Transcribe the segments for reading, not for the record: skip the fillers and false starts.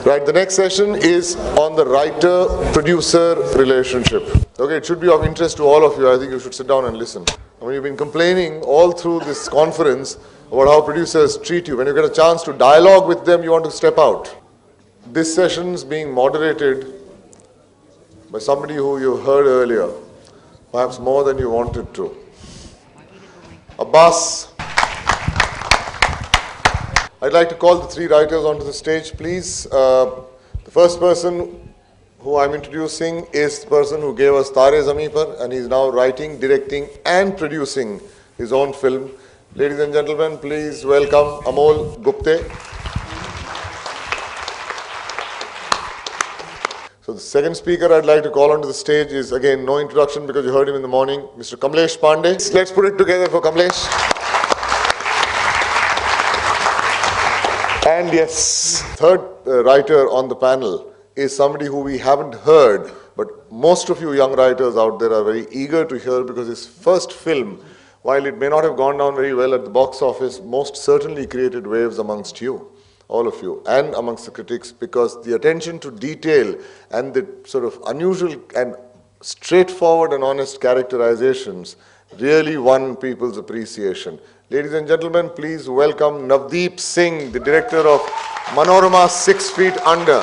Right, the next session is on the writer-producer relationship. Okay, it should be of interest to all of you. I think you should sit down and listen. I mean, you've been complaining all through this conference about how producers treat you. When you get a chance to dialogue with them, you want to step out. This session is being moderated by somebody who you heard earlier, perhaps more than you wanted to. Abbas. I'd like to call the three writers onto the stage, please. The first person who I'm introducing is the person who gave us Tare Zameen Par, and he's now writing, directing, and producing his own film. Ladies and gentlemen, please welcome Amol Gupte. So the second speaker I'd like to call onto the stage is, again, no introduction because you heard him in the morning, Mr. Kamlesh Pandey. Let's put it together for Kamlesh. And yes, third writer on the panel is somebody who we haven't heard, but most of you young writers out there are very eager to hear because his first film, while it may not have gone down very well at the box office, most certainly created waves amongst you, all of you, and amongst the critics, because the attention to detail and the sort of unusual and straightforward and honest characterizations really won people's appreciation. Ladies and gentlemen, please welcome Navdeep Singh, the director of Manorama 6 Feet Under.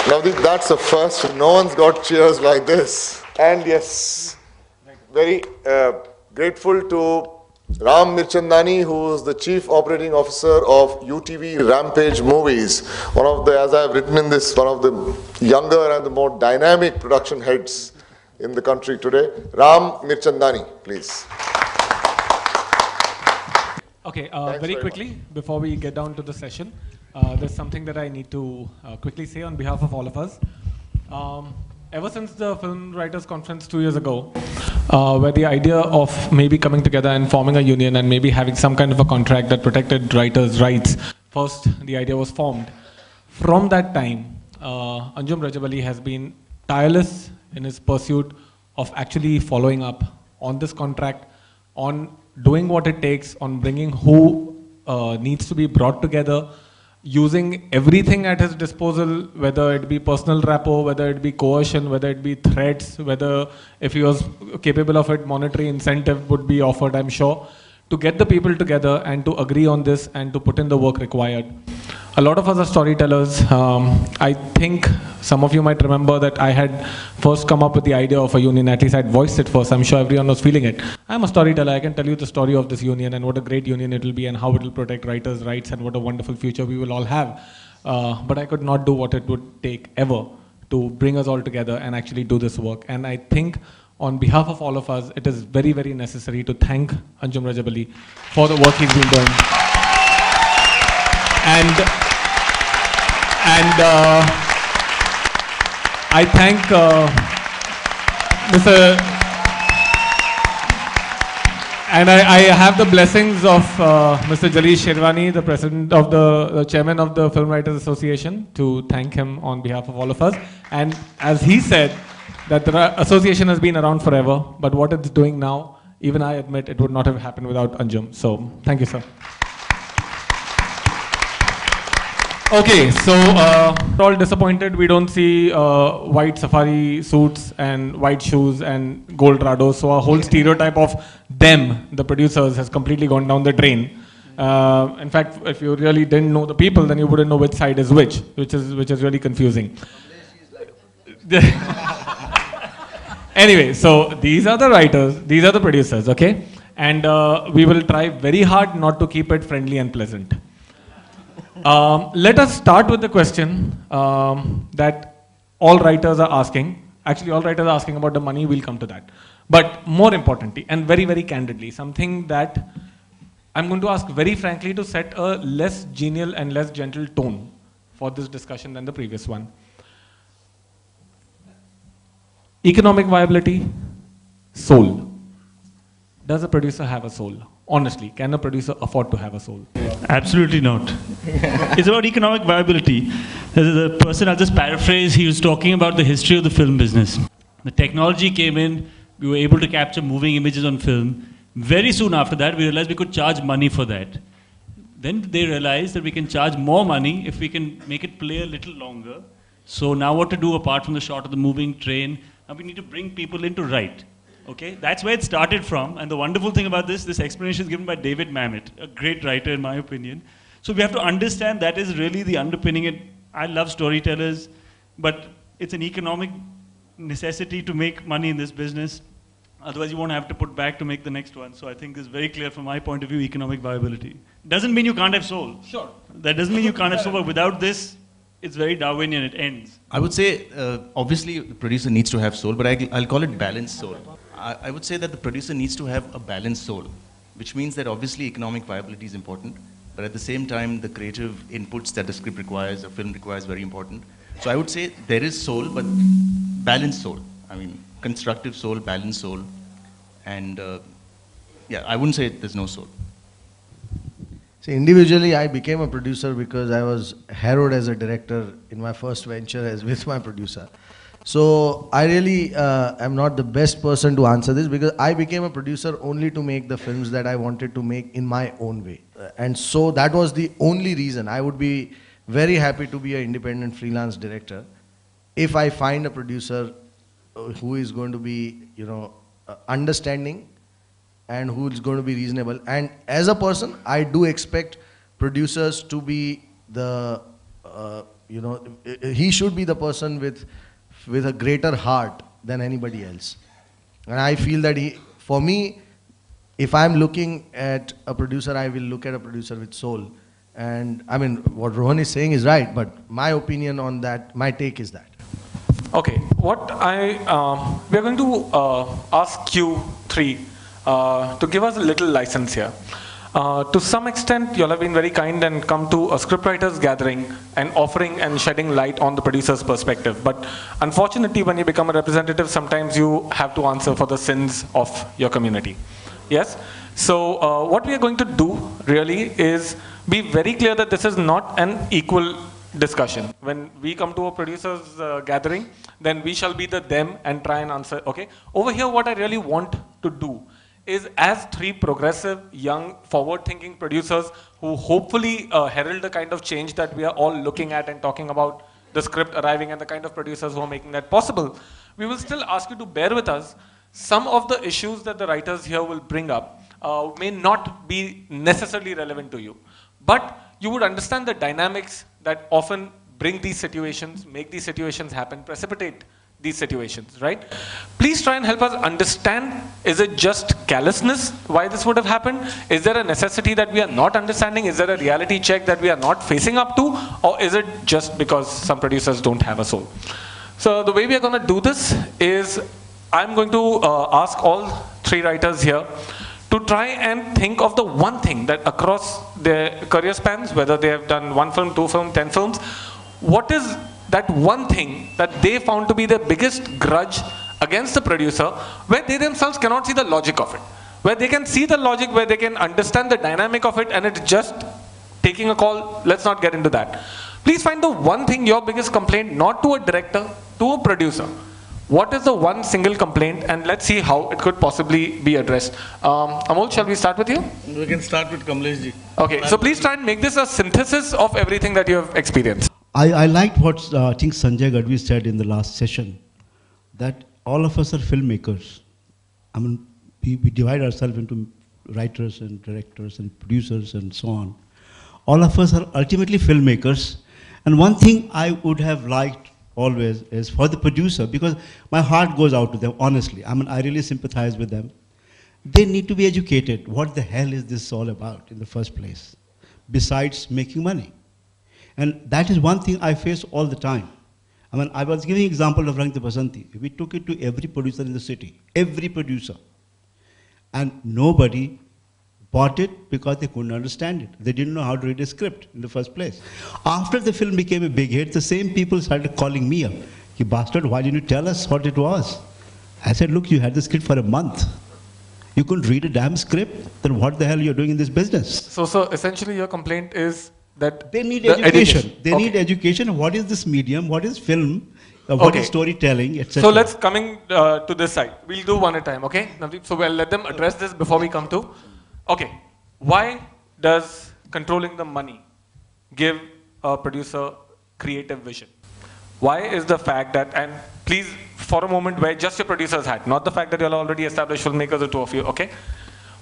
Navdeep, that's a first. No one's got cheers like this. And yes, very grateful to Ram Mirchandani, who is the Chief Operating Officer of UTV Rampage Movies. One of the, as I have written in this, one of the younger and the more dynamic production heads in the country today. Ram Mirchandani, please. Okay, very quickly, before we get down to the session, there's something that I need to quickly say on behalf of all of us. Ever since the Film Writers Conference 2 years ago, where the idea of maybe coming together and forming a union and maybe having some kind of a contract that protected writers' rights, first the idea was formed. From that time, Anjum Rajabali has been tireless in his pursuit of actually following up on this contract, on doing what it takes, on bringing who needs to be brought together, using everything at his disposal, whether it be personal rapport, whether it be coercion, whether it be threats, whether if he was capable of it, monetary incentive would be offered, I'm sure, to get the people together and to agree on this and to put in the work required. A lot of us are storytellers. I think some of you might remember that I had first come up with the idea of a union, at least I'd voiced it first. I'm sure everyone was feeling it. I'm a storyteller. I can tell you the story of this union and what a great union it will be and how it will protect writers' rights and what a wonderful future we will all have. But I could not do what it would take ever to bring us all together and actually do this work. And I think on behalf of all of us, it is very, very necessary to thank Anjum Rajabali for the work he's been doing. And I thank I have the blessings of Mr. Jalees Sherwani, the president of the chairman of the Film Writers Association, to thank him on behalf of all of us. And as he said, that the association has been around forever, but what it's doing now, even I admit it would not have happened without Anjum. So, thank you, sir. Okay, so we're all disappointed. We don't see white safari suits and white shoes and gold rados. So our whole stereotype of them, the producers, has completely gone down the drain. In fact, if you really didn't know the people, then you wouldn't know which side is which is really confusing. Anyway, so these are the writers, these are the producers, okay? And we will try very hard not to keep it friendly and pleasant. Let us start with the question that all writers are asking. Actually, all writers are asking about the money, we'll come to that. But more importantly, and very, very candidly, something that I'm going to ask very frankly to set a less genial and less gentle tone for this discussion than the previous one. Economic viability, soul. Does a producer have a soul? Honestly, can a producer afford to have a soul? Absolutely not. It's about economic viability. The person, I'll just paraphrase, he was talking about the history of the film business. The technology came in, we were able to capture moving images on film. Very soon after that, we realized we could charge money for that. Then they realized that we can charge more money if we can make it play a little longer. So now what to do apart from the shot of the moving train? Now we need to bring people in to write. Okay, that's where it started from. And the wonderful thing about this explanation is given by David Mamet, a great writer in my opinion. So we have to understand that is really the underpinning it. I love storytellers, but it's an economic necessity to make money in this business. Otherwise, you won't have to put back to make the next one. So I think it's very clear from my point of view, economic viability. Doesn't mean you can't have soul. Sure. That doesn't mean you can't have soul, but without this, it's very Darwinian, it ends. I would say, obviously, the producer needs to have soul, but I'll call it balanced soul. I would say that the producer needs to have a balanced soul, which means that obviously economic viability is important, but at the same time, the creative inputs that the script requires, a film requires, very important. So I would say there is soul, but balanced soul. I mean, constructive soul, balanced soul, and yeah, I wouldn't say there's no soul. See, individually, I became a producer because I was harrowed as a director in my first venture as with my producer. So I really am not the best person to answer this because I became a producer only to make the films that I wanted to make in my own way. And so that was the only reason. I would be very happy to be an independent freelance director if I find a producer who is going to be, you know, understanding and who is going to be reasonable. And as a person, I do expect producers to be the, you know, he should be the person with a greater heart than anybody else. And I feel that for me, if I'm looking at a producer, I will look at a producer with soul. And I mean, what Rohan is saying is right, but my opinion on that, my take is that. Okay, what we are going to ask you three to give us a little license here. To some extent, you all have been very kind and come to a scriptwriters gathering and offering and shedding light on the producer's perspective. But unfortunately, when you become a representative, sometimes you have to answer for the sins of your community. Yes? So what we are going to do really is be very clear that this is not an equal discussion. When we come to a producer's gathering, then we shall be the them and try and answer. Okay? Over here, what I really want to do is, as three progressive, young, forward-thinking producers who hopefully herald the kind of change that we are all looking at and talking about, the script arriving and the kind of producers who are making that possible, we will still ask you to bear with us. Some of the issues that the writers here will bring up may not be necessarily relevant to you. But you would understand the dynamics that often bring these situations, make these situations happen, precipitate these situations, right? Please try and help us understand, is it just callousness why this would have happened? Is there a necessity that we are not understanding? Is there a reality check that we are not facing up to? Or is it just because some producers don't have a soul? So the way we are going to do this is, I'm going to ask all three writers here to try and think of the one thing that across their career spans, whether they have done 1 film, 2 films, 10 films, what is that one thing that they found to be their biggest grudge against the producer, where they themselves cannot see the logic of it, where they can see the logic, where they can understand the dynamic of it, and it's just taking a call. Let's not get into that. Please find the one thing, your biggest complaint, not to a director, to a producer. What is the one single complaint, and let's see how it could possibly be addressed. Amol, shall we start with you? We can start with Kamlesh ji. Okay, so please try and make this a synthesis of everything that you have experienced. I liked what I think Sanjay Gadvi said in the last session, that all of us are filmmakers. I mean, we divide ourselves into writers and directors and producers and so on. All of us are ultimately filmmakers. And one thing I would have liked always is for the producer, because my heart goes out to them, honestly. I mean, I really sympathize with them. They need to be educated. What the hell is this all about in the first place, besides making money? And that is one thing I face all the time. I mean, I was giving an example of Rang De Basanti. We took it to every producer in the city, every producer. And nobody bought it because they couldn't understand it. They didn't know how to read a script in the first place. After the film became a big hit, the same people started calling me up. You bastard, why didn't you tell us what it was? I said, look, you had the script for a month. You couldn't read a damn script, then what the hell are you doing in this business? So essentially your complaint is that they need education. They need education. What is this medium? What is film? What is storytelling, etc. So let's coming to this side. We'll do one at a time, okay? So we'll let them address this before we come to. Okay, why does controlling the money give a producer creative vision? Why is the fact that, and please, for a moment, wear just your producer's hat, not the fact that you're already established filmmakers, the two of you, okay?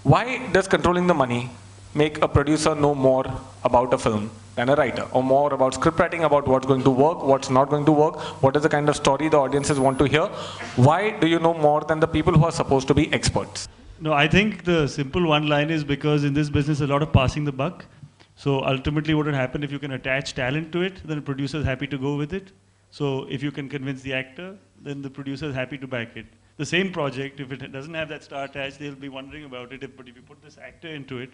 Why does controlling the money make a producer know more about a film than a writer, or more about script writing, about what's going to work, what's not going to work, what is the kind of story the audiences want to hear? Why do you know more than the people who are supposed to be experts? No, I think the simple one line is because in this business, a lot of passing the buck. So ultimately what would happen if you can attach talent to it, then the producer is happy to go with it. So if you can convince the actor, then the producer is happy to back it. The same project, if it doesn't have that star attached, they'll be wondering about it. But if you put this actor into it,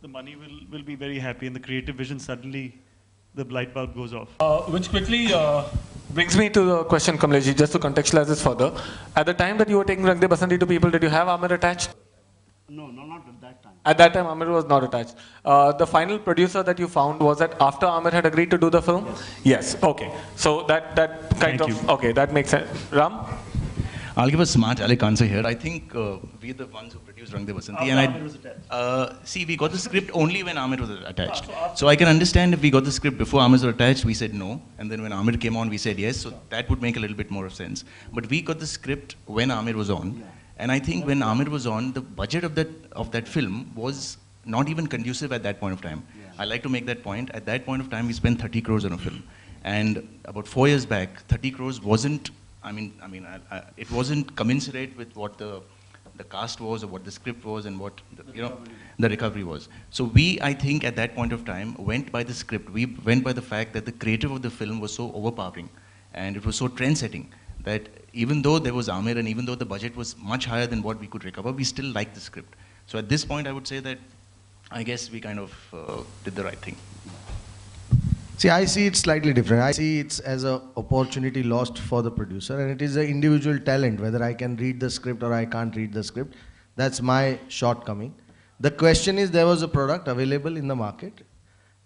the money will be very happy, and the creative vision, suddenly the light bulb goes off. Which quickly brings me to the question, Kamlesh, just to contextualize this further. At the time that you were taking Rang De Basanti to people, did you have Aamir attached? No, not at that time. At that time, Aamir was not attached. The final producer that you found, was that after Aamir had agreed to do the film? Yes. Okay. So that kind Thank of, you. okay, that makes sense. Ram? I'll give a smart Alec answer here. I think we're the ones who produced Rang De Basanti. After Aamir was attached. See, we got the script only when Aamir was attached. So I can understand if we got the script before Aamir was attached, we said no. And then when Aamir came on, we said yes. So that would make a little bit more of sense. But we got the script when Aamir was on. And I think when Aamir was on, the budget of that film was not even conducive at that point of time. I like to make that point. At that point of time, we spent 30 crores on a film. And about 4 years back, 30 crores wasn't, it wasn't commensurate with what the cast was, or what the script was, and what the recovery was. So we, I think, at that point of time, went by the script. We went by the fact that the creative of the film was so overpowering, and it was so trend-setting, that even though there was Aamir, and even though the budget was much higher than what we could recover, we still liked the script. So at this point, I would say that I guess we kind of did the right thing. See, I see it slightly different. I see it as an opportunity lost for the producer, and it is an individual talent, whether I can read the script or I can't read the script. That's my shortcoming. The question is, there was a product available in the market,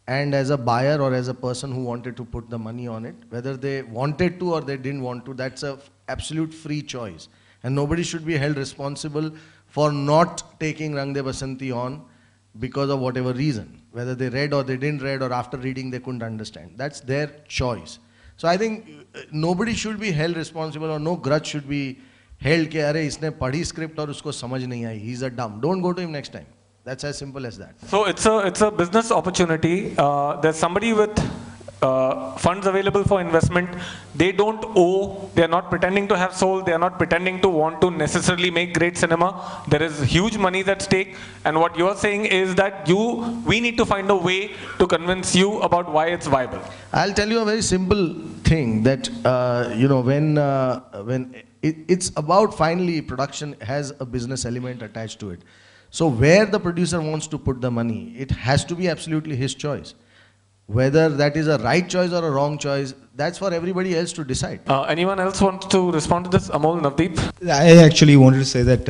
and as a buyer or as a person who wanted to put the money on it, whether they wanted to or they didn't want to, that's an absolute free choice. And nobody should be held responsible for not taking Rang De Basanti on because of whatever reason. Whether they read or they didn't read, or after reading they couldn't understand. That's their choice. So I think nobody should be held responsible, or no grudge should be held कि अरे इसने पढ़ी script और उसको समझ नहीं आई. He's a dumb. Don't go to him next time. That's as simple as that. So it's a business opportunity. There's somebody with funds available for investment. They don't owe. They are not pretending to have soul. They are not pretending to want to necessarily make great cinema. There is huge money at stake. And what you are saying is that we need to find a way to convince you about why it's viable. I'll tell you a very simple thing that when it's about, finally, production has a business element attached to it. So where the producer wants to put the money, it has to be absolutely his choice. Whether that is a right choice or a wrong choice, that's for everybody else to decide. Anyone else want to respond to this? Amol, Navdeep? I actually wanted to say that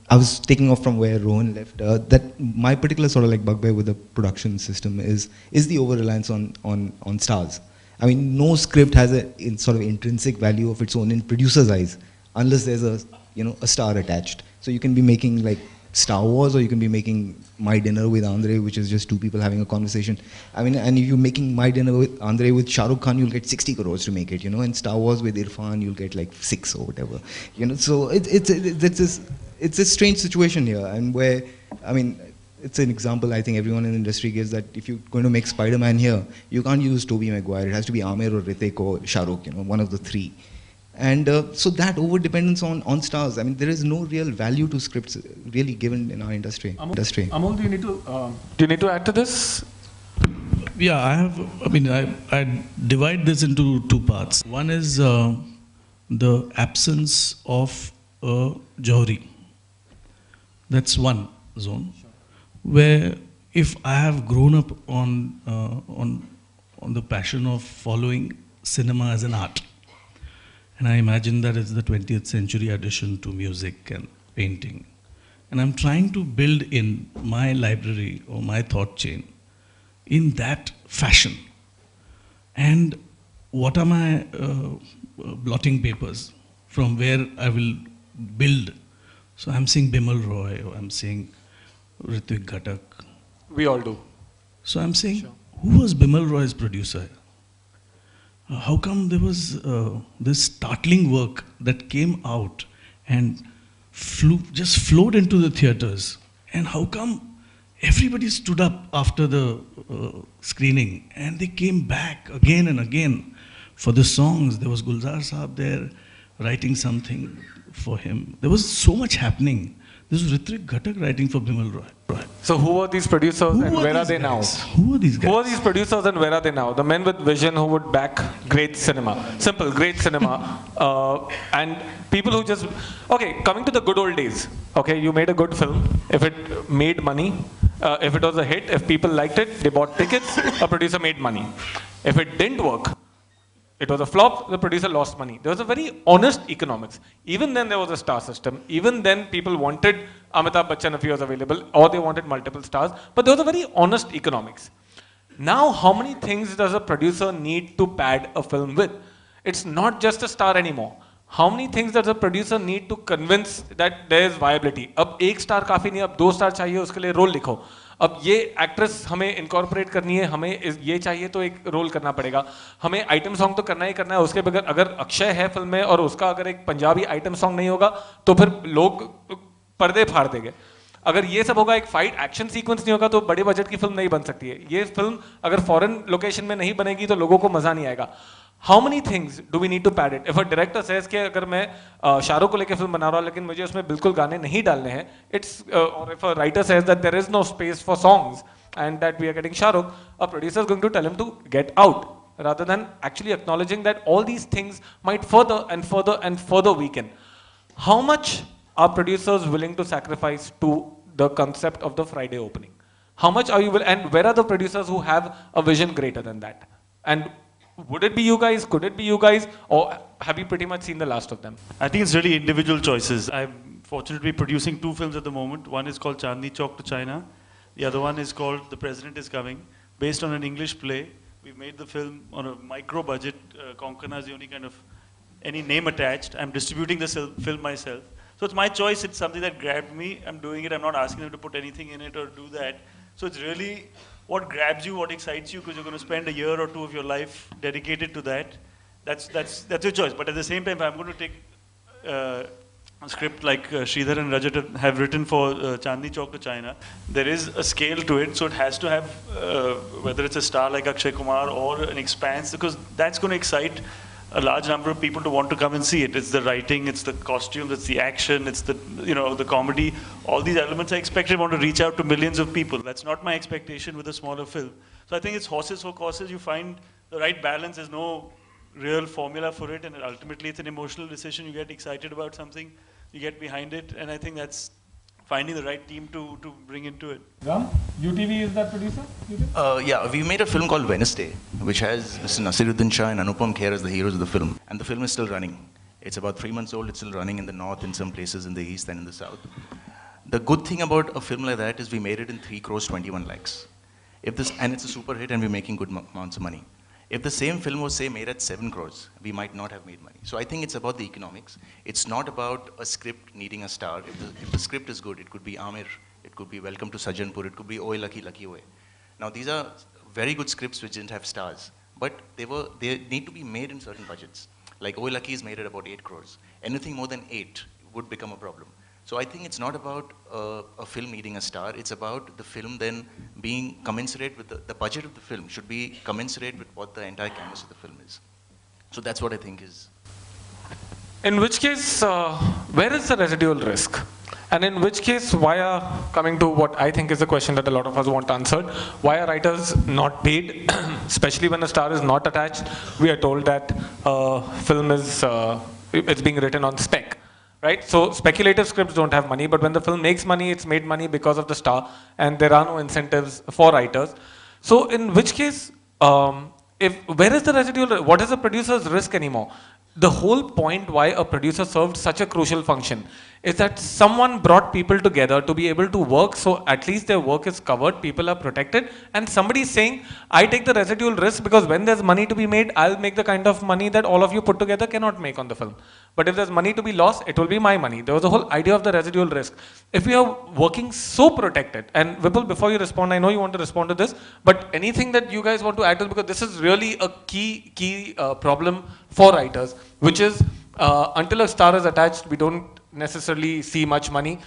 I was taking off from where Rohan left. That my particular sort of like bugbear with the production system is the over-reliance on stars. I mean, no script has a sort of intrinsic value of its own in producer's eyes, unless there's a star attached. So you can be making like Star Wars, or you can be making My Dinner with Andre, which is just two people having a conversation. I mean, and if you're making My Dinner with Andre with Shah Rukh Khan, you'll get 60 crores to make it, and Star Wars with Irfan, you'll get like 6 or whatever, So it's a strange situation here, and where, I mean, it's an example I think everyone in the industry gives, that if you're going to make Spider-Man here, you can't use Tobey Maguire. It has to be Aamir or Hrithik or Shah Rukh, one of the three. And so that over-dependence on stars, I mean, there is no real value to scripts really given in our industry. Amol, do you need to add to this? Yeah, I divide this into two parts. One is the absence of a Johri. That's one zone. Where if I have grown up on the passion of following cinema as an art, and I imagine that it's the 20th century addition to music and painting. And I'm trying to build in my library or my thought chain in that fashion. And what are my blotting papers from where I will build? So I'm seeing Bimal Roy, or I'm seeing Ritwik Ghatak. We all do. So I'm saying, who was Bimal Roy's producer? How come there was this startling work that came out and just flowed into the theaters? And how come everybody stood up after the screening and they came back again and again for the songs? There was Gulzar Saab there writing something for him. There was so much happening. This was Ritwik Ghatak writing for Bimal Roy. So who are these producers and where are they now? Who are these guys? Who are these producers and where are they now? The men with vision who would back great cinema. Simple, great cinema. And people who just... Okay, coming to the good old days. Okay, you made a good film. If it made money, if it was a hit, if people liked it, they bought tickets, a producer made money. If it didn't work, it was a flop, the producer lost money. There was a very honest economics. Even then there was a star system. Even then people wanted Amitabh Bachchan if he was available, or they wanted multiple stars. But there was a very honest economics. Now how many things does a producer need to pad a film with? It's not just a star anymore. How many things does a producer need to convince that there is viability? अब एक star काफी नहीं, अब 2 star चाहिए, उसके लिए role लिखो. अब ये एक्ट्रेस हमें इनकॉर्पोरेट करनी है, हमें ये चाहिए तो एक रोल करना पड़ेगा, हमें आइटम सॉन्ग तो करना ही करना है. उसके बगैर अगर अक्षय है फिल्म में और उसका अगर एक पंजाबी आइटम सॉन्ग नहीं होगा तो फिर लोग पर्दे फाड़ देंगे. अगर ये सब होगा, एक फाइट एक्शन सीक्वेंस नहीं होगा तो बड़े बजट की फिल्म नहीं बन सकती है. ये फिल्म अगर फॉरेन लोकेशन में नहीं बनेगी तो लोगों को मजा नहीं आएगा. How many things do we need to pad it? If a director says कि अगर मैं शाहरुख को लेके फिल्म बना रहा हूँ लेकिन मुझे उसमें बिल्कुल गाने नहीं डालने हैं, or if a writer says that there is no space for songs and that we are getting Shahrukh, a producer is going to tell him to get out rather than actually acknowledging that all these things might further and further and further weaken. How much are producers willing to sacrifice to the concept of the Friday opening? How much are you and where are the producers who have a vision greater than that? And would it be you guys? Could it be you guys? Or have you pretty much seen the last of them? I think it's really individual choices. I'm fortunate to be producing 2 films at the moment. One is called Chandni Chowk to China. The other one is called The President is Coming, based on an English play. We've made the film on a micro budget. Konkana is the only kind of any name attached. I'm distributing the film myself. So it's my choice. It's something that grabbed me. I'm doing it. I'm not asking them to put anything in it or do that. So it's really what grabs you, what excites you, because you're going to spend a year or 2 of your life dedicated to that. That's your choice. But at the same time, if I'm going to take a script like Sridhar and Rajat have written for Chandni Chowk to China, there is a scale to it. So it has to have, whether it's a star like Akshay Kumar or an expanse, because that's going to excite a large number of people to want to come and see it. It's the writing, it's the costumes, it's the action, it's the the comedy. All these elements I expected want to reach out to millions of people. That's not my expectation with a smaller film. So I think it's horses for courses. You find the right balance. There's no real formula for it, and ultimately it's an emotional decision. You get excited about something, you get behind it, and I think that's finding the right team to bring into it. Ram, UTV is that producer? Yeah, we made a film called Wednesday, which has Mr. Nasiruddin Shah and Anupam Kher as the heroes of the film. And the film is still running. It's about 3 months old, it's still running in the north, in some places in the east and in the south. The good thing about a film like that is we made it in 3 crores 21 lakhs. And it's a super hit and we're making good amounts of money. If the same film was, say, made at 7 crores, we might not have made money. So I think it's about the economics. It's not about a script needing a star. If the script is good, it could be Amir, it could be Welcome to Sajanpur, it could be Oye Lucky Lucky Oye. Now these are very good scripts which didn't have stars, but they need to be made in certain budgets. Like Oye Lucky is made at about 8 crores. Anything more than 8 would become a problem. So I think it's not about a film needing a star, it's about the film then being commensurate with the budget of the film should be commensurate with what the entire canvas of the film is. So that's what I think is. In which case, where is the residual risk? And in which case, coming to what I think is a question that a lot of us want answered, why are writers not paid, especially when a star is not attached? We are told that film is, it's being written on spec. Right? So speculative scripts don't have money, but when the film makes money, it's made money because of the star, and there are no incentives for writers. So in which case, where is the residual, what is the producer's risk anymore? The whole point why a producer served such a crucial function is that someone brought people together to be able to work, so at least their work is covered, people are protected, and somebody is saying, I take the residual risk because when there's money to be made, I'll make the kind of money that all of you put together cannot make on the film. But if there's money to be lost, it will be my money. There was a whole idea of the residual risk. If we are working so protected, and Vipul, before you respond, I know you want to respond to this, but anything that you guys want to add to, because this is really a key problem for writers, which is until a star is attached, we don't necessarily see much money.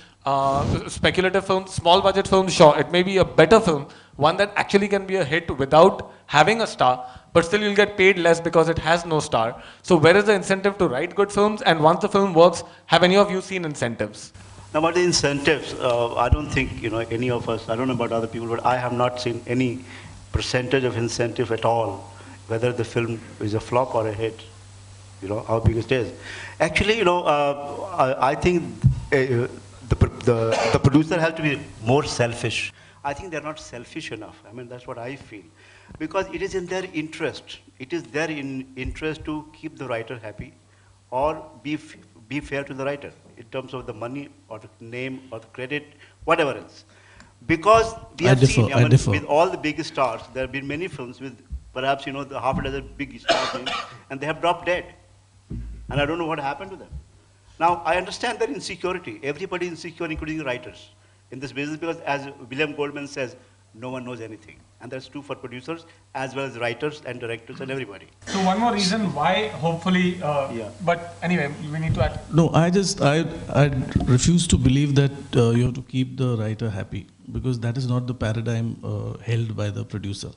Speculative films, small budget films, sure, it may be a better film, one that actually can be a hit without having a star, but still you'll get paid less because it has no star. So where is the incentive to write good films? And once the film works, have any of you seen incentives? Now, about the incentives, I don't think, any of us, I don't know about other people, but I have not seen any percentage of incentive at all, whether the film is a flop or a hit. How big it is. Actually, I think the producer has to be more selfish. I think they're not selfish enough. I mean, that's what I feel. Because it is in their interest. It is their interest to keep the writer happy or be fair to the writer in terms of the money or the name or the credit, whatever else. Because we have seen, with all the big stars, there have been many films with perhaps, the half a dozen big stars, and they have dropped dead. And I don't know what happened to them. Now, I understand their insecurity. Everybody is insecure, including the writers in this business, because as William Goldman says, no one knows anything. And that's true for producers, as well as writers and directors and everybody. So one more reason why, hopefully, but anyway, we need to add. No, I refuse to believe that you have to keep the writer happy, because that is not the paradigm held by the producer.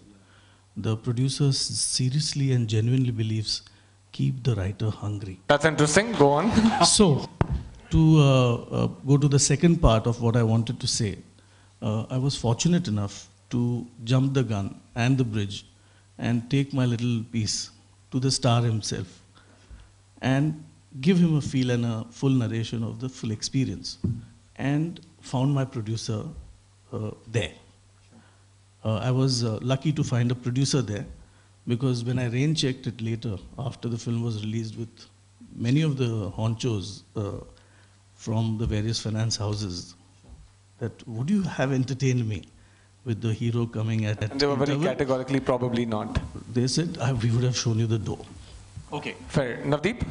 The producer seriously and genuinely believes keep the writer hungry. That's interesting. Go on. So, to go to the second part of what I wanted to say, I was fortunate enough to jump the gun and the bridge and take my little piece to the star himself and give him a feel and a full narration of the full experience, and found my producer there. I was lucky to find a producer there, because when I rain checked it later, after the film was released, with many of the honchos from the various finance houses, that would you have entertained me with the hero coming at And they were very categorically probably not. They said, we would have shown you the door. Okay, fair. Navdeep,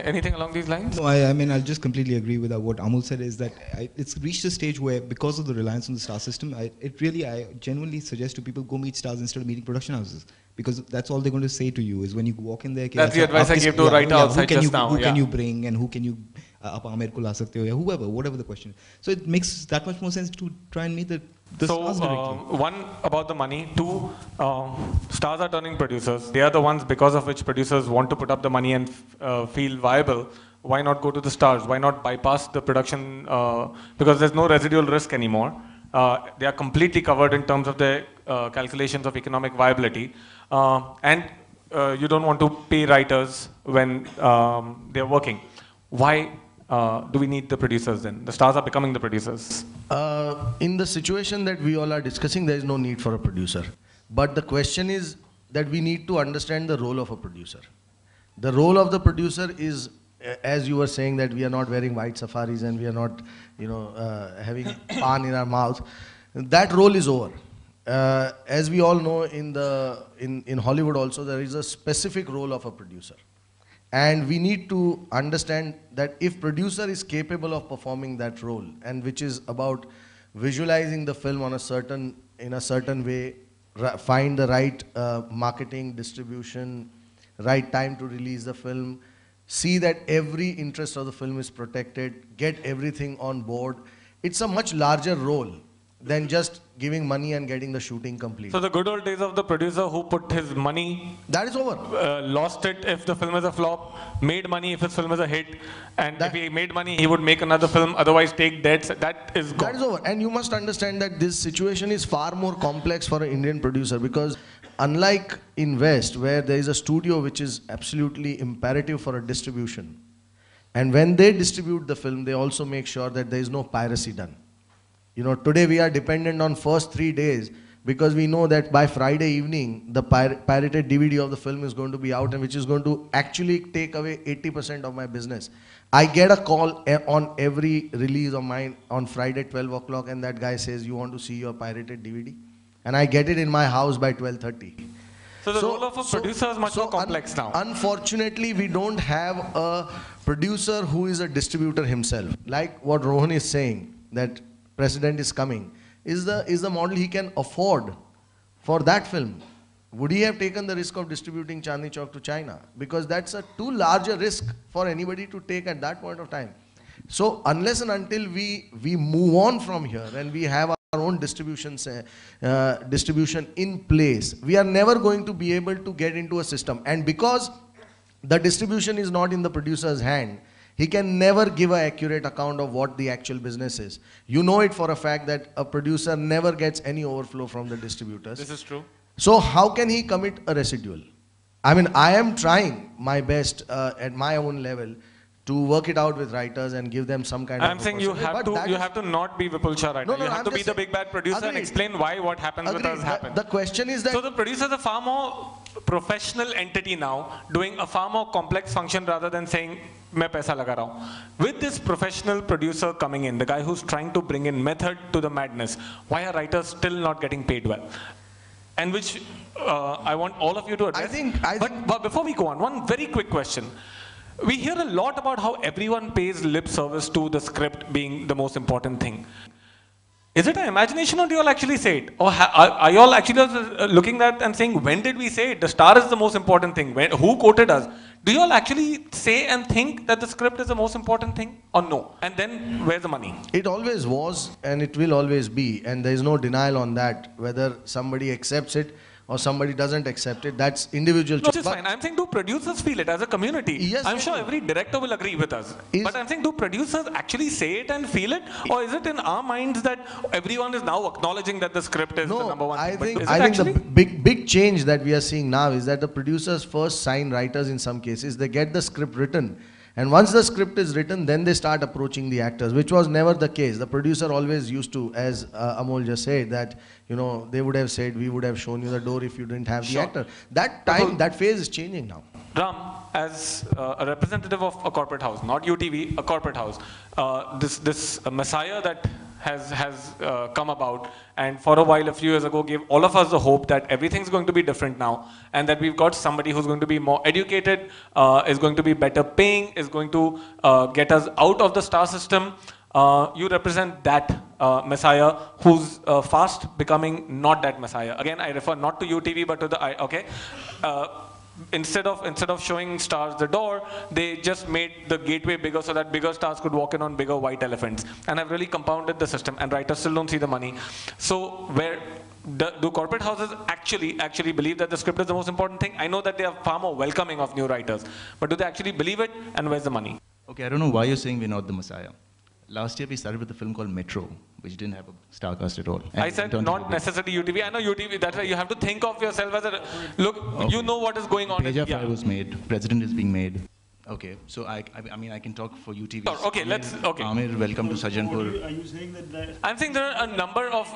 anything along these lines? No, I mean, I'll just completely agree with what Amul said, is that it's reached a stage where, because of the reliance on the star system, I genuinely suggest to people, go meet stars instead of meeting production houses. Because that's all they're going to say to you, is when you walk in there. That's the advice I gave to a writer outside just now. Who can you bring, and who can you, whatever the question. So it makes that much more sense to try and meet the stars directly. One, about the money. Two, stars are turning producers. They are the ones because of which producers want to put up the money and feel viable. Why not go to the stars? Why not bypass the production? Because there's no residual risk anymore. They are completely covered in terms of their calculations of economic viability. And you don't want to pay writers when they're working. Why do we need the producers then? The stars are becoming the producers. In the situation that we all are discussing, there is no need for a producer. But the question is that we need to understand the role of a producer. The role of the producer is, as you were saying, that we are not wearing white safaris and we are not, having pan in our mouth. That role is over. As we all know, in Hollywood also, there is a specific role of a producer. And we need to understand that if producer is capable of performing that role, and which is about visualizing the film in a certain way, find the right marketing, distribution, right time to release the film, see that every interest of the film is protected, get everything on board. It's a much larger role than just giving money and getting the shooting complete. So the good old days of the producer who put his money, that is over. Lost it if the film is a flop, made money if his film is a hit, and if he made money, he would make another film, otherwise take debts. That is gone. That is over. And you must understand that this situation is far more complex for an Indian producer, because unlike in West, where there is a studio which is absolutely imperative for a distribution, and when they distribute the film, they also make sure that there is no piracy done. Today we are dependent on first 3 days, because we know that by Friday evening, the pirated DVD of the film is going to be out, and which is going to actually take away 80% of my business. I get a call on every release of mine on Friday 12 o'clock, and that guy says, you want to see your pirated DVD? And I get it in my house by 12:30. So the role of a producer is much more complex now. Unfortunately, we don't have a producer who is a distributor himself. Like what Rohan is saying, that President is coming, is the model he can afford for that film. Would he have taken the risk of distributing Chandni Chowk to China? Because that's a too large a risk for anybody to take at that point of time. So unless and until we move on from here and we have our own distribution in place, we are never going to be able to get into a system. And because the distribution is not in the producer's hand, he can never give an accurate account of what the actual business is. You know it for a fact that a producer never gets any overflow from the distributors. This is true. So how can he commit a residual? I mean, I am trying my best at my own level to work it out with writers and give them some kind of. I'm saying you have to not be Vipul Shah right now. You have to be the big bad producer and explain why what happens with us happens. The question is that. So the producer is a far more professional entity now, doing a far more complex function rather than saying, "Main paisa laga raha hu." With this professional producer coming in, the guy who's trying to bring in method to the madness, why are writers still not getting paid well? And which I want all of you to address. But before we go on, one very quick question. We hear a lot about how everyone pays lip service to the script being the most important thing. Is it an imagination or do you all actually say it? Or are you all actually looking at and saying, when did we say it? The star is the most important thing. Who quoted us? Do you all actually say and think that the script is the most important thing or no? And then where's the money? It always was and it will always be, and there is no denial on that. Whether somebody accepts it or somebody doesn't accept it, that's individual choice. Which is fine. I'm saying, do producers feel it as a community? Yes, I'm sure every director will agree with us. But I'm saying, do producers actually say it and feel it? Or is it in our minds that everyone is now acknowledging that the script is the number one thing? I think the big change that we are seeing now is that the producers first sign writers in some cases. They get the script written. And once the script is written, then they start approaching the actors, which was never the case. The producer always used to, as Amol just said, that, you know, they would have said, we would have shown you the door if you didn't have the actor. That time, that phase is changing now. Ram, as a representative of a corporate house, not UTV, a corporate house, this messiah that has come about, and for a while, a few years ago, gave all of us the hope that everything's going to be different now, and that we've got somebody who's going to be more educated, is going to be better paying, is going to get us out of the star system. You represent that messiah who's fast becoming not that messiah. Again, I refer not to UTV, but to the, okay? Instead of showing stars the door, they just made the gateway bigger so that bigger stars could walk in on bigger white elephants, and have really compounded the system, and writers still don't see the money. So where do corporate houses actually believe that the script is the most important thing? I know that they are far more welcoming of new writers, but do they actually believe it, and where's the money? Okay, I don't know why you're saying we're not the messiah. Last year we started with a film called Metro, which didn't have a star cast at all. And I said not necessarily UTV. I know UTV, that's why you have to think of yourself as a, look, okay. You know what is going on. Peja 5 was made, President is being made. Okay, so I mean I can talk for UTV. Okay, Amir, welcome to Sajjanpur. Are you saying that? I'm saying there are a number of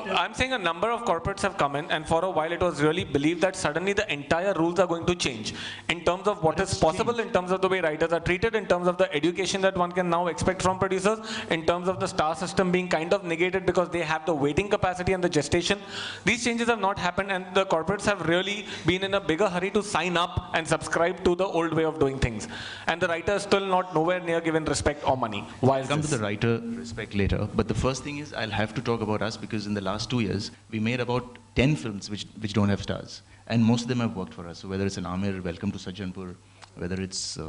corporates have come in, and for a while it was really believed that suddenly the entire rules are going to change in terms of what is possible, in terms of the way writers are treated, in terms of the education that one can now expect from producers, in terms of the star system being kind of negated because they have the waiting capacity and the gestation. These changes have not happened, and the corporates have really been in a bigger hurry to sign up and subscribe to the old way of doing things. And the writer is still not nowhere near given respect or money. Why is I'll come this? to the writer respect later, but the first thing is I'll have to talk about us because in the last 2 years we made about 10 films which don't have stars, and most of them have worked for us. So whether it's an Amir, Welcome to Sajjanpur, whether it's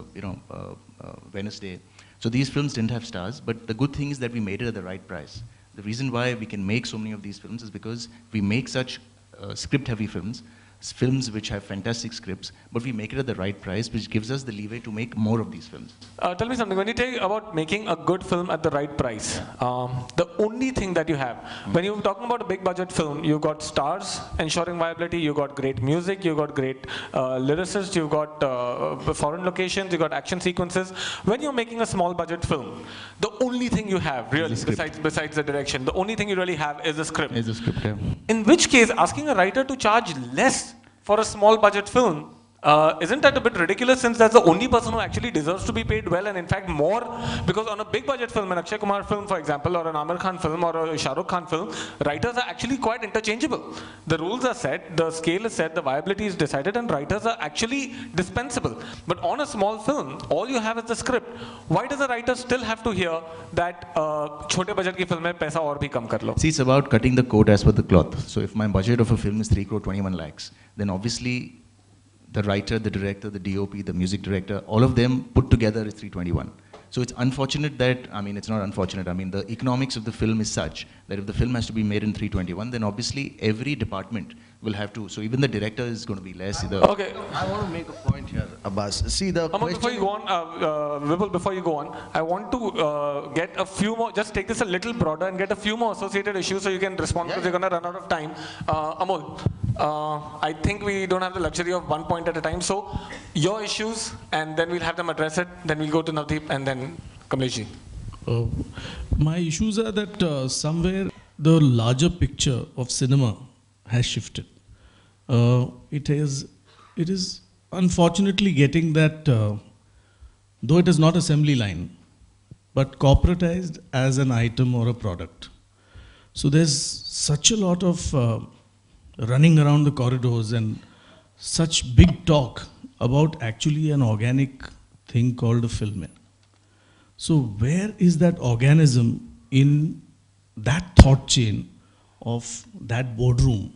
Wednesday, so these films didn't have stars. But the good thing is that we made it at the right price. The reason why we can make so many of these films is because we make such script-heavy films which have fantastic scripts, but we make it at the right price, which gives us the leeway to make more of these films. Tell me something, when you talk about making a good film at the right price, the only thing that you have, when you're talking about a big budget film, you've got stars ensuring viability, you've got great music, you've got great lyricists, you've got foreign locations, you've got action sequences. When you're making a small budget film, the only thing you have really, besides the direction, the only thing you really have is the script. Yeah. In which case, asking a writer to charge less for a small budget film, Isn't that a bit ridiculous, since that's the only person who actually deserves to be paid well, and in fact more, because on a big budget film, an Akshay Kumar film for example, or an Amir Khan film, or a Shah Rukh Khan film, writers are actually quite interchangeable. The rules are set, the scale is set, the viability is decided, and writers are actually dispensable. But on a small film, all you have is the script. Why does a writer still have to hear that छोटे budget की film में पैसा और भी कम कर लो? See, it's about cutting the coat as per the cloth. So if my budget of a film is 3 crore 21 lakhs, then obviously the writer, the director, the DOP, the music director, all of them put together is 321. So it's unfortunate that, I mean, it's not unfortunate, I mean, the economics of the film is such that if the film has to be made in 321, then obviously every department will have to, so even the director is going to be less. Okay. I want to make a point here, Abbas. See, the question... Before you go on, Vipul, before you go on, I want to get a few more, just take this a little broader and get a few more associated issues so you can respond, because you're going to run out of time. Amol, I think we don't have the luxury of one point at a time, so your issues, and then we'll have them address it, then we'll go to Navdeep, and then Kamleshji. My issues are that somewhere the larger picture of cinema has shifted. It is unfortunately getting that, though it is not assembly line, but corporatized as an item or a product. So there's such a lot of running around the corridors and such big talk about actually an organic thing called a film. So where is that organism in that thought chain of that boardroom?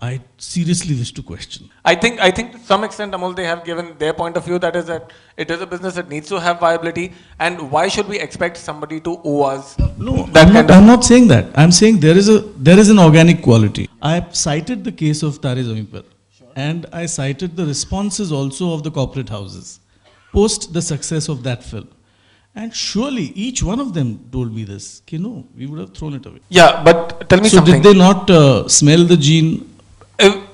I seriously wish to question. I think to some extent, Amol, they have given their point of view, that is that it is a business that needs to have viability, and why should we expect somebody to owe us? No, I'm not saying that. I'm saying there is an organic quality. I cited the case of Tare Zameen Par, and I cited the responses also of the corporate houses post the success of that film. And surely each one of them told me this, no, we would have thrown it away. Yeah, but tell me something. So did they not smell the gene?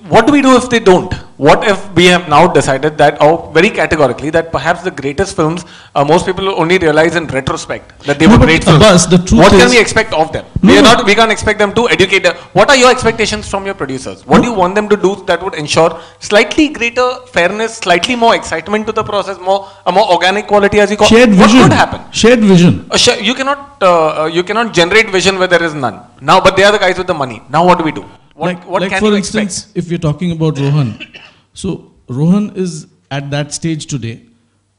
What do we do if they don't? What if we have now decided that, very categorically, that perhaps the greatest films, most people only realize in retrospect that they were great films. Abbas, the truth what is, can we expect of them? We can't expect them to educate them. What are your expectations from your producers? What do you want them to do that would ensure slightly greater fairness, slightly more excitement to the process, a more organic quality, as you call it? Shared vision. What could happen? Shared vision. You cannot generate vision where there is none. Now, but they are the guys with the money. Now what do we do? What can for you instance, expect? if we're talking about Rohan, so Rohan is at that stage today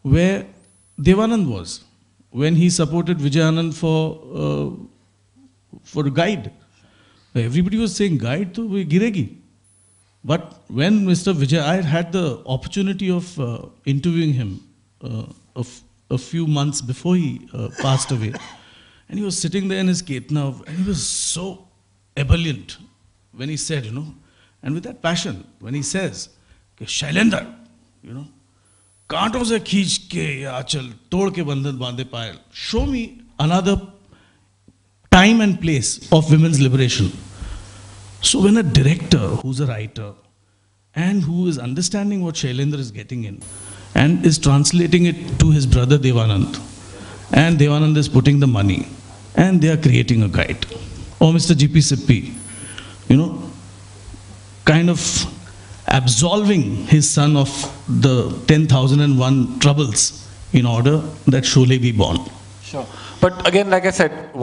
where Devanand was when he supported Vijay Anand for Guide. Everybody was saying Guide to giregi. But when Mr. Vijay, I had the opportunity of interviewing him a few months before he passed away, and he was sitting there in his Ketna, and he was so ebullient when he said, and with that passion, when he says, Shailendra, कांटों से खींच के या आंचल तोड़ के बंधन बांधे पायल. Show me another time and place of women's liberation. So when a director who's a writer and who is understanding what Shailendra is getting in and is translating it to his brother Devanand, and Devanand is putting the money and they are creating a guide, or Mr. G.P. Sippi, kind of absolving his son of the 10,001 troubles in order that Sholay be born. Sure. But again, like I said,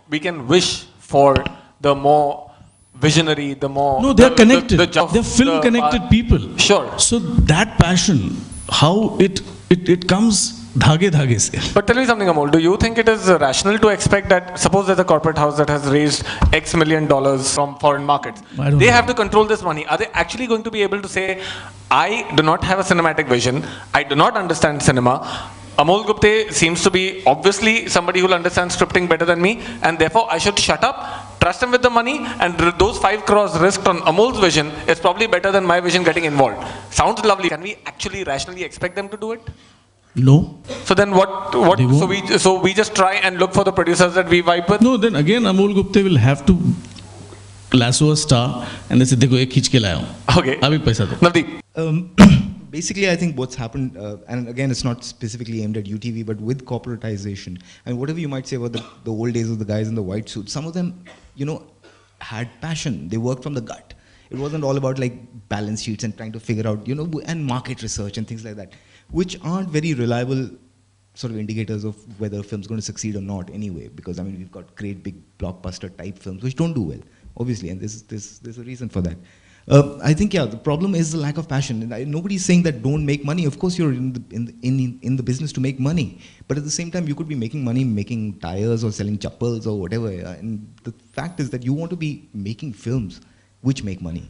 we can wish for the more visionary, the more... No, they're connected. They're film-connected people. Sure. So that passion, how it comes dhage se. But tell me something, Amol. Do you think it is rational to expect that, suppose there's a corporate house that has raised X million dollars from foreign markets. They have to control this money. Are they actually going to be able to say, I do not have a cinematic vision, I do not understand cinema, Amol Gupte seems to be obviously somebody who will understand scripting better than me, and therefore I should shut up, trust him with the money, and those 5 crores risked on Amol's vision is probably better than my vision getting involved. Sounds lovely. Can we actually rationally expect them to do it? No. So then what so we just try and look for the producers that we vibe with? No, then again Amol Gupte will have to lasso a star and they say, "Dekho, ek khich ke laya hu." Okay. Abhi paisa do. Navdeep. Basically, I think what's happened, and again, it's not specifically aimed at UTV, but with corporatization, and whatever you might say about the old days of the guys in the white suits, some of them, had passion. They worked from the gut. It wasn't all about like balance sheets and trying to figure out, you know, and market research and things like that, which aren't very reliable sort of indicators of whether a film's going to succeed or not anyway, because I mean, we've got great big blockbuster type films which don't do well, obviously, and there's a reason for that. I think, yeah, the problem is the lack of passion. Nobody's saying that don't make money. Of course, you're in the business to make money, but at the same time, you could be making money making tires or selling chappals or whatever. And the fact is that you want to be making films which make money.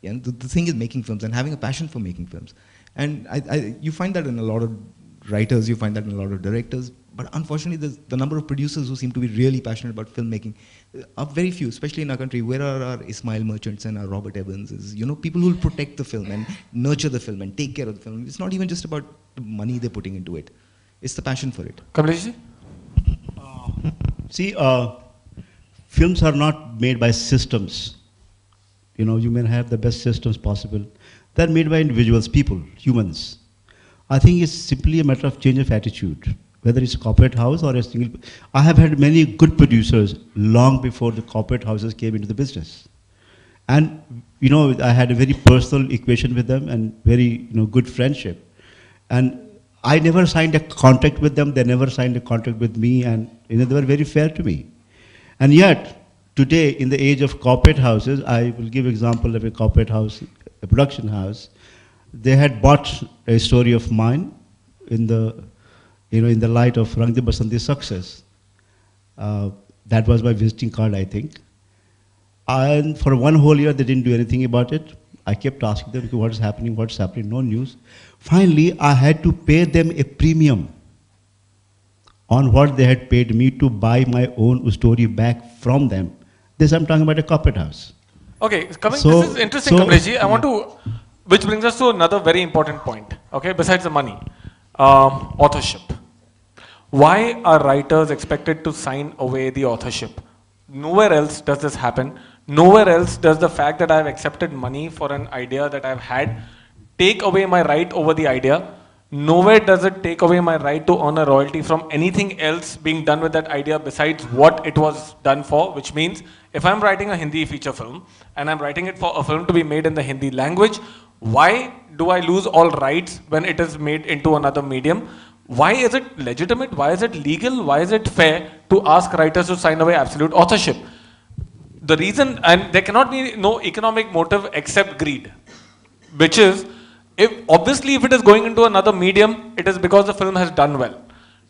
Yeah, the thing is making films and having a passion for making films. And you find that in a lot of writers, you find that in a lot of directors, but unfortunately the number of producers who seem to be really passionate about filmmaking are very few, especially in our country. Where are our Ismail Merchants and our Robert Evanses? You know, people who will protect the film and nurture the film and take care of the film. It's not even just about the money they're putting into it. It's the passion for it. Kamlesh ji? See, films are not made by systems. You know, you may have the best systems possible. They're made by individuals, people, humans. I think it's simply a matter of change of attitude, whether it's a corporate house or a single. I have had many good producers long before the corporate houses came into the business. And, you know, I had a very personal equation with them and very, you know, good friendship. And I never signed a contract with them. They never signed a contract with me. And, you know, they were very fair to me. And yet, today, in the age of corporate houses, I will give example of a corporate house, a production house. They had bought a story of mine in the, you know, in the light of Rang De Basanti's success. That was my visiting card, I think. And for one whole year, they didn't do anything about it. I kept asking them, what is happening, no news. Finally, I had to pay them a premium on what they had paid me to buy my own story back from them. This I'm talking about a corporate house. Okay, this is interesting, Kamlesh ji. I want to, which brings us to another very important point, okay, besides the money. Authorship. Why are writers expected to sign away the authorship? Nowhere else does this happen. Nowhere else does the fact that I've accepted money for an idea that I've had take away my right over the idea. Nowhere does it take away my right to earn a royalty from anything else being done with that idea besides what it was done for, which means if I'm writing a Hindi feature film and I'm writing it for a film to be made in the Hindi language, why do I lose all rights when it is made into another medium? Why is it legitimate? Why is it legal? Why is it fair to ask writers to sign away absolute authorship? The reason, and there cannot be no economic motive except greed, which is, obviously if it is going into another medium, it is because the film has done well.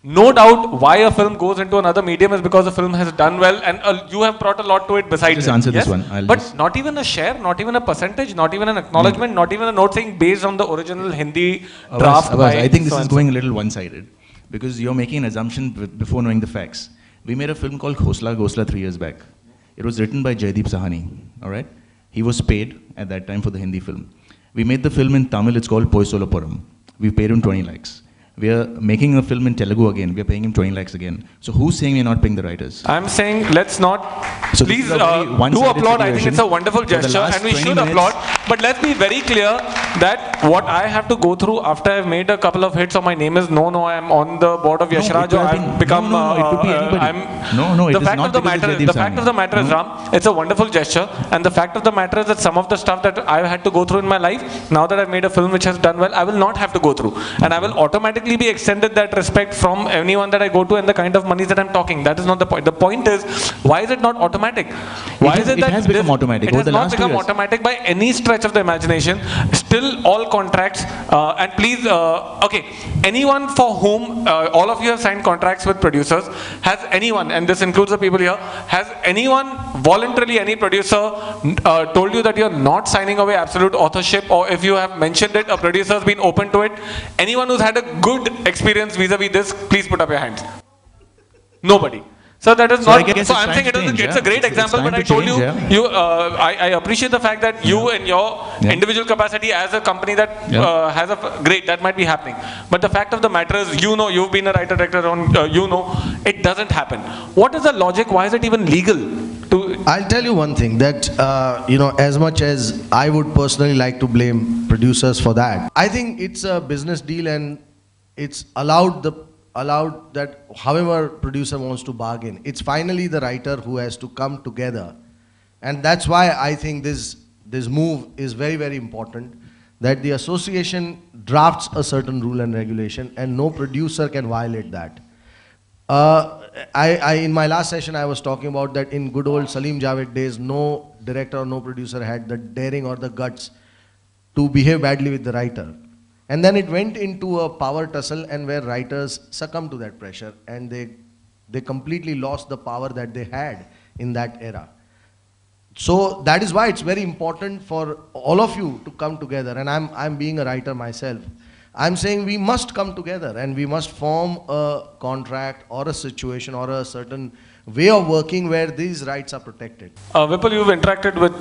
No doubt why a film goes into another medium is because the film has done well, and you have brought a lot to it besides. Just answer this one. But not even a share, not even a percentage, not even an acknowledgement, not even a note saying based on the original Hindi draft. I think this is going a little one-sided because you're making an assumption before knowing the facts. We made a film called Khosla Ghosla 3 years back. It was written by Jaideep Sahani, all right? He was paid at that time for the Hindi film. We made the film in Tamil, it's called Poi Solapuram. We paid him 20 lakhs. We are making a film in Telugu again. We are paying him 20 lakhs again. So who's saying we're not paying the writers? I'm saying let's not. So please do applaud. I think it's a wonderful gesture and we should applaud. But let's be very clear that what I have to go through after I've made a couple of hits or my name is no, I'm on the board of Yashraj or I've become. it could be anybody. The fact of the matter is, Ram, it's a wonderful gesture. And the fact of the matter is that some of the stuff that I've had to go through in my life, now that I've made a film which has done well, I will not have to go through. And I will automatically be extended that respect from anyone that I go to and the kind of money that I'm talking. That is not the point. The point is, why is it not automatic? Why is it that it has become automatic? It has not become automatic by any stretch of the imagination. Still all contracts, and please, okay, anyone for whom all of you have signed contracts with producers, has anyone, and this includes the people here, has anyone voluntarily, any producer told you that you're not signing away absolute authorship, or if you have mentioned it, a producer has been open to it? Anyone who's had a good experience vis-a-vis this, please put up your hands. Nobody. So that is not. So I'm saying it's a great example, but I told you, I appreciate the fact that you in your individual capacity as a company that has a great, that might be happening. But the fact of the matter is, you know, you've been a writer director on, you know, it doesn't happen. What is the logic? Why is it even legal? I'll tell you one thing that, you know, as much as I would personally like to blame producers for that, I think it's a business deal and it's allowed that however producer wants to bargain. It's finally the writer who has to come together. And that's why I think this this move is very, very important, that the association drafts a certain rule and regulation and no producer can violate that. In my last session, I was talking about that in good old Salim Javed days, no director or no producer had the daring or the guts to behave badly with the writer. And then it went into a power tussle, and where writers succumbed to that pressure, and they completely lost the power that they had in that era. So that is why it's very important for all of you to come together. And I'm being a writer myself. I'm saying we must come together and we must form a contract or a situation or a certain way of working where these rights are protected. Vipul, you've interacted with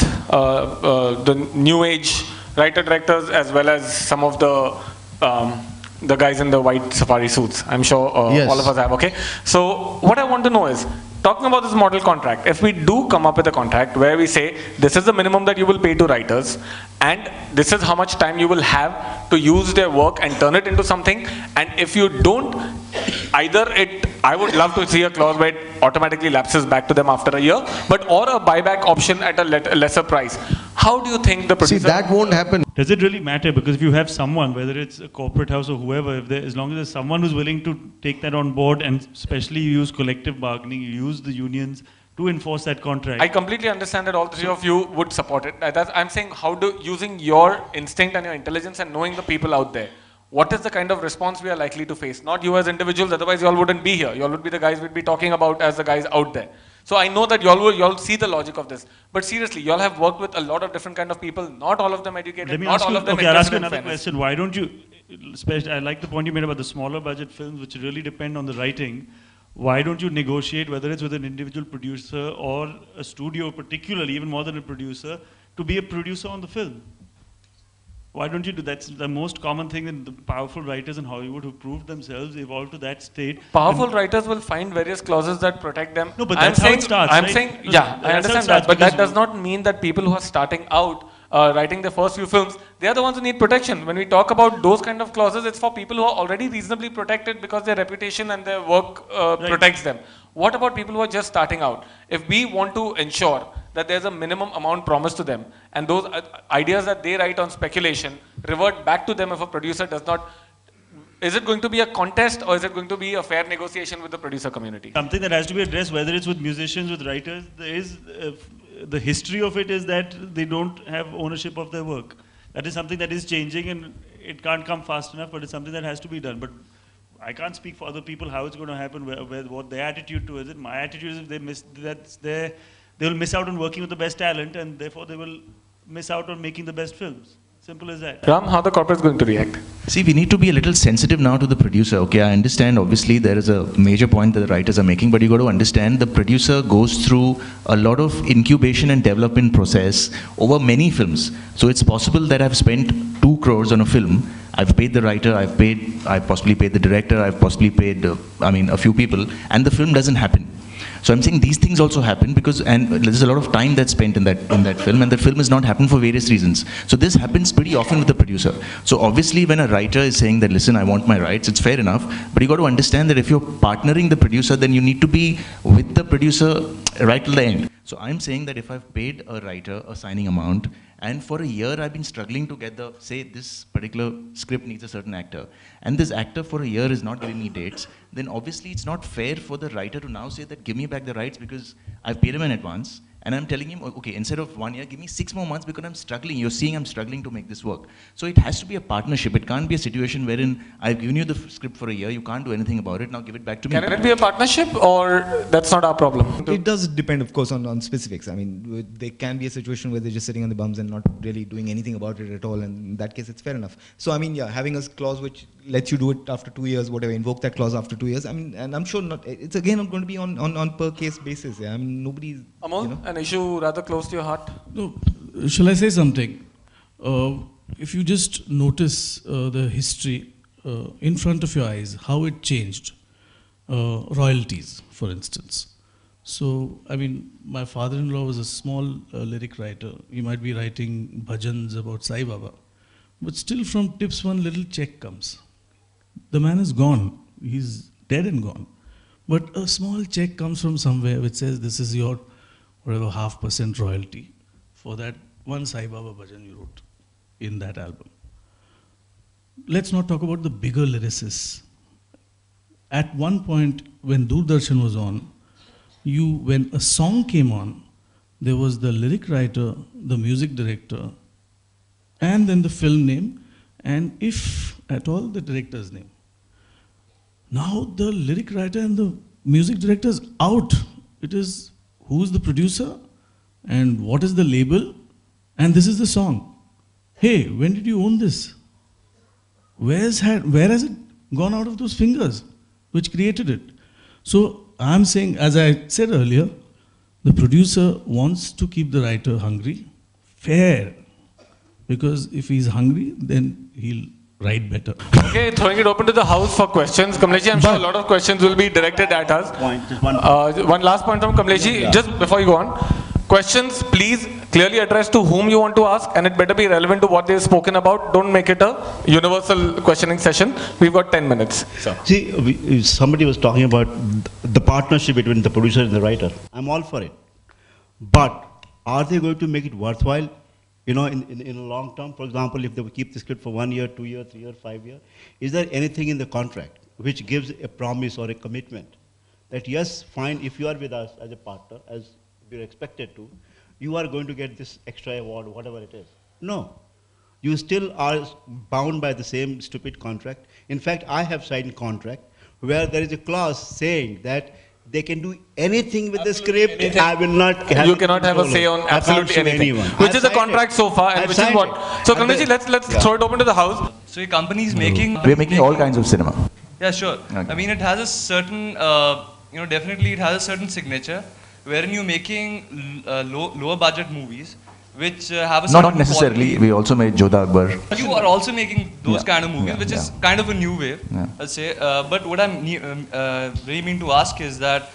the new age writer-directors as well as some of the guys in the white safari suits. I'm sure Yes. all of us have, okay? So what I want to know is, talking about this model contract, if we do come up with a contract where we say, this is the minimum that you will pay to writers, and this is how much time you will have to use their work and turn it into something, and if you don't, I would love to see a clause where it automatically lapses back to them after a year, or a buyback option at a lesser price. How do you think the producer... See, that won't happen. Does it really matter? Because if you have someone, whether it's a corporate house or whoever, as long as there's someone who's willing to take that on board, and especially you use collective bargaining, you use the unions to enforce that contract. I completely understand that all three of you would support it. I'm saying, using your instinct and your intelligence and knowing the people out there, what is the kind of response we are likely to face? Not you as individuals, otherwise you all wouldn't be here. You all would be the guys we'd be talking about as the guys out there. So I know that you all see the logic of this. But seriously, you all have worked with a lot of different kind of people, not all of them educated, Let me not ask all you, of them okay, I'll ask you interested in another fairness. question. Why don't you, especially, I like the point you made about the smaller budget films, which really depend on the writing. Why don't you negotiate, whether it's with an individual producer or a studio, particularly, even more than a producer, to be a producer on the film? Why don't you do that? That's the most common thing that the powerful writers in Hollywood who proved themselves evolved to that state. Powerful writers will find various clauses that protect them. No, but that's how it starts, I'm right? saying, No, yeah, I that's how it understand starts, that, but that because does not mean that people who are starting out, writing their first few films, they are the ones who need protection. When we talk about those kind of clauses, it's for people who are already reasonably protected because their reputation and their work protects them. What about people who are just starting out? If we want to ensure that there's a minimum amount promised to them, and those ideas that they write on speculation revert back to them if a producer does not, is it going to be a contest or is it going to be a fair negotiation with the producer community? Something that has to be addressed, whether it's with musicians, with writers, there is, the history of it is that they don't have ownership of their work. That is something that is changing, and it can't come fast enough, but it's something that has to be done. But I can't speak for other people how it's going to happen, what their attitude towards it. My attitude is if they miss, they will miss out on working with the best talent, and therefore they will miss out on making the best films. Simple as that. Ram, how the corporate is going to react? See, we need to be a little sensitive now to the producer. Okay, I understand, obviously, there is a major point that the writers are making, but you got to understand the producer goes through a lot of incubation and development process over many films. So it's possible that I've spent 2 crores on a film. I've paid the writer, I've possibly paid the director, I've possibly paid, a few people, and the film doesn't happen. So I'm saying these things also happen because, and there's a lot of time that's spent in that film, and the film has not happened for various reasons. So this happens pretty often with the producer. So obviously when a writer is saying that, listen, I want my rights, it's fair enough, but you got to understand that if you're partnering the producer, then you need to be with the producer right till the end. So I'm saying that if I've paid a writer a signing amount, and for a year I've been struggling to get say this particular script needs a certain actor, and this actor for a year is not giving me dates, then obviously it's not fair for the writer to now say that give me back the rights because I've paid him in advance, and I'm telling him, okay, instead of 1 year, give me 6 more months because I'm struggling. You're seeing I'm struggling to make this work. So it has to be a partnership. It can't be a situation wherein I've given you the script for a year, you can't do anything about it, now give it back to me. Can it be a partnership, or that's not our problem? It does depend, of course, on specifics. I mean, there can be a situation where they're just sitting on the bums and not really doing anything about it at all, and in that case, it's fair enough. So, I mean, yeah, having a clause which lets you do it after 2 years, whatever, invoke that clause after 2 years, I mean, and I'm sure it's again going to be on per case basis. Yeah? I mean, nobody's... Amol, an issue rather close to your heart? No, shall I say something? If you just notice the history in front of your eyes, how it changed, royalties, for instance. So, I mean, my father-in-law was a small lyric writer. He might be writing bhajans about Sai Baba. But still from tips, one little check comes. The man is gone. He's dead and gone. But a small check comes from somewhere which says this is your whatever 0.5% royalty for that one Sai Baba bhajan you wrote in that album. Let's not talk about the bigger lyricists. At one point, when Doordarshan was on, when a song came on, there was the lyric writer, the music director, and then the film name, and if at all, the director's name. Now the lyric writer and the music director is out. It is who's the producer and what is the label, and this is the song. Hey, when did you own this? Where has it gone out of those fingers which created it? So I'm saying, as I said earlier, the producer wants to keep the writer hungry, fair, because if he's hungry, then he'll write better. Okay, throwing it open to the house for questions. Kamlesh, I'm sure a lot of questions will be directed at us. One last point from Kamlesh, just before you go on. Questions, please clearly address to whom you want to ask, and it better be relevant to what they've spoken about. Don't make it a universal questioning session. We've got 10 minutes. So. See, somebody was talking about the partnership between the producer and the writer. I'm all for it. But are they going to make it worthwhile? You know, in a long term, for example, if they keep the script for 1 year, 2 years, 3 years, 5 years, is there anything in the contract which gives a promise or a commitment that yes, fine, if you are with us as a partner, as we're expected to, you are going to get this extra award, whatever it is? No. You still are bound by the same stupid contract. In fact, I have signed a contract where there is a clause saying that they can do anything with the script. Anything. I will not have. You cannot have a say on absolutely anything. Anyone. Which is the contract so far, and which is what. So, Kamlesh, let's throw it open to the house. So, your company is making. We're making all kinds of cinema. Yeah, sure. Okay. I mean, it has a certain, definitely it has a certain signature, wherein you're making lower budget movies, which have a certain not necessarily. Quality. We also made Jodha Akbar. You are also making those kind of movies, which is kind of a new wave, let's say. But what I really mean to ask is that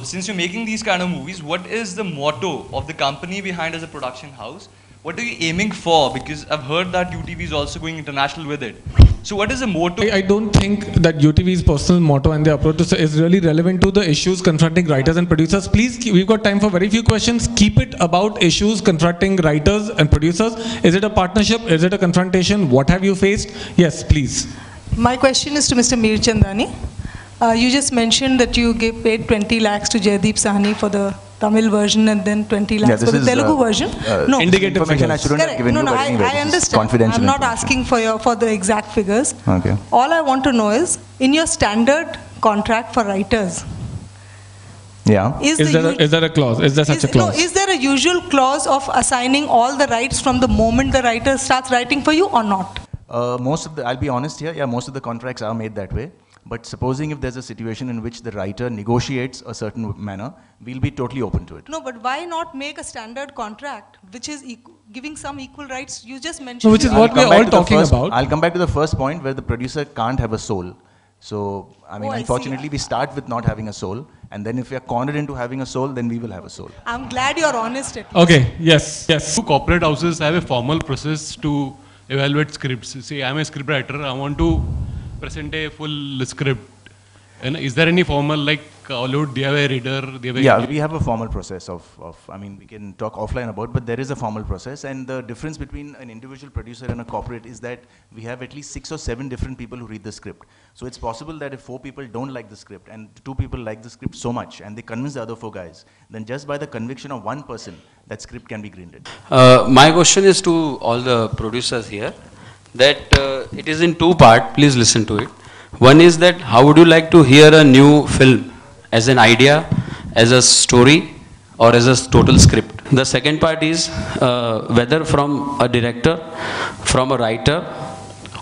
since you're making these kind of movies, what is the motto of the company behind as a production house? What are you aiming for? Because I've heard that UTV is also going international with it. So what is the motto? I don't think that UTV's personal motto and their approach is really relevant to the issues confronting writers and producers. Please, we've got time for very few questions. Keep it about issues confronting writers and producers. Is it a partnership? Is it a confrontation? What have you faced? Yes, please. My question is to Mr. Mir Chandani. You just mentioned that you paid 20 lakhs to Jaideep Sahni for the Tamil version and then 20 lakhs for the Telugu version. No, information I shouldn't have given you, but anyway, I understand. I'm not asking for the exact figures. Okay. All I want to know is, in your standard contract for writers, is there a clause? Is there such a clause? No, is there a usual clause of assigning all the rights from the moment the writer starts writing for you or not? I'll be honest here, yeah, most of the contracts are made that way. But supposing if there's a situation in which the writer negotiates a certain manner, we'll be totally open to it. No, but why not make a standard contract which is giving some equal rights? You just mentioned. No, which is what we're all talking about. I'll come back to the first point where the producer can't have a soul. So, I mean, unfortunately, we start with not having a soul. And then if we are cornered into having a soul, then we will have a soul. I'm glad you're honest at least. Okay, yes. Corporate houses have a formal process to evaluate scripts. Say, I'm a scriptwriter, I want to present a full script. And is there any formal, like Hollywood, do you have a reader? We have a formal process I mean, we can talk offline about, but there is a formal process. And the difference between an individual producer and a corporate is that we have at least 6 or 7 different people who read the script. So it's possible that if 4 people don't like the script and 2 people like the script so much and they convince the other 4 guys, then just by the conviction of 1 person, that script can be greenlit. My question is to all the producers here, that it is in 2 parts, please listen to it. One is that how would you like to hear a new film as an idea, as a story, or as a total script? The second part is whether from a director, from a writer,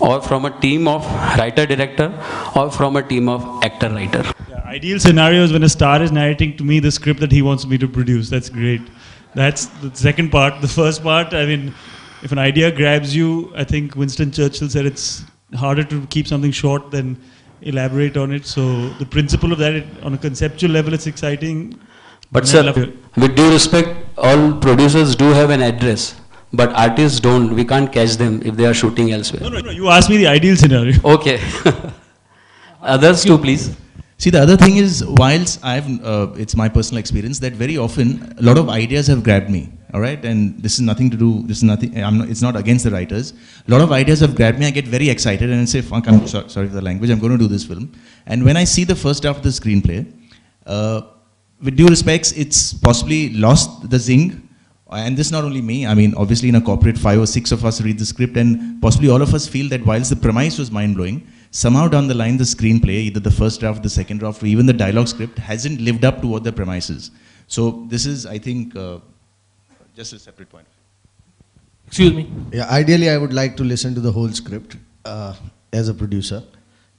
or from a team of writer-director, or from a team of actor-writer. Yeah, ideal scenario is when a star is narrating to me the script that he wants me to produce. That's great. That's the second part. The first part, I mean, if an idea grabs you, I think Winston Churchill said it's harder to keep something short than elaborate on it. So the principle of that, on a conceptual level, it's exciting. But sir, with due respect, all producers do have an address, but artists don't. We can't catch them if they are shooting elsewhere. No, you asked me the ideal scenario. Okay. Others too, please. See, the other thing is, whilst it's my personal experience that very often a lot of ideas have grabbed me. all right? And this is nothing to do, this is nothing, it's not against the writers. A lot of ideas have grabbed me, I get very excited and I say, fuck, I'm sorry for the language, I'm going to do this film. And when I see the first draft of the screenplay, with due respects, it's possibly lost the zing. And this is not only me, I mean, obviously in a corporate 5 or 6 of us read the script and possibly all of us feel that whilst the premise was mind-blowing, somehow down the line the screenplay, either the first draft, the second draft, or even the dialogue script hasn't lived up to what the premise is. So this is, I think, just a separate point. Excuse me? Yeah, ideally I would like to listen to the whole script as a producer.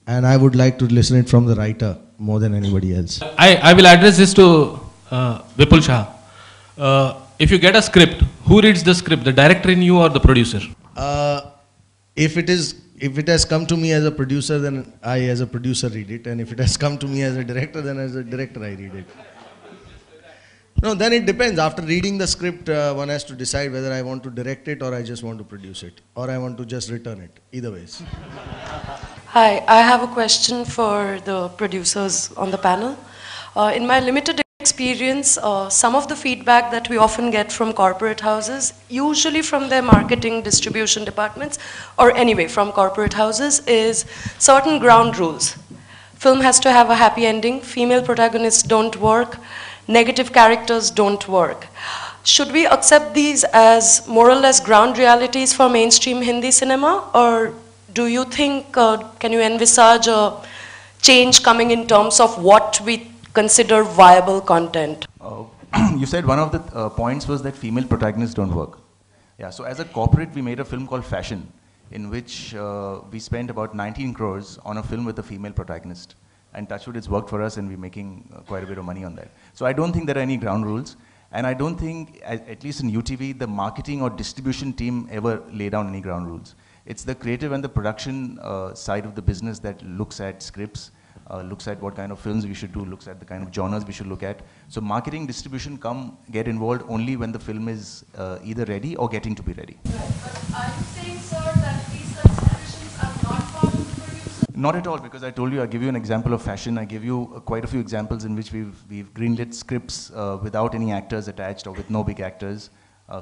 And I would like to listen it from the writer more than anybody else. I will address this to Vipul Shah. If you get a script, who reads the script, the director in you or the producer? If it has come to me as a producer, then I as a producer read it. And if it has come to me as a director, then as a director I read it. No, then it depends. After reading the script, one has to decide whether I want to direct it or I just want to produce it. Or I want to just return it. Either ways. Hi, I have a question for the producers on the panel. In my limited experience, some of the feedback that we often get from corporate houses, usually from their marketing distribution departments, or anyway from corporate houses, is certain ground rules. Film has to have a happy ending, female protagonists don't work, negative characters don't work. Should we accept these as more or less ground realities for mainstream Hindi cinema, or do you think, can you envisage a change coming in terms of what we consider viable content? You said one of the points was that female protagonists don't work. Yeah, so as a corporate, we made a film called Fashion, in which we spent about 19 crores on a film with a female protagonist. And touchwood, it's worked for us and we're making quite a bit of money on that. So I don't think there are any ground rules. And I don't think, at least in UTV, the marketing or distribution team ever lay down any ground rules. It's the creative and the production side of the business that looks at scripts, looks at what kind of films we should do, looks at the kind of genres we should look at. So marketing, distribution get involved only when the film is either ready or getting to be ready. Are you saying, sir, that these considerations are not part of the producer? Not at all, because I told you, I give you an example of Fashion. I give you quite a few examples in which we've greenlit scripts without any actors attached or with no big actors.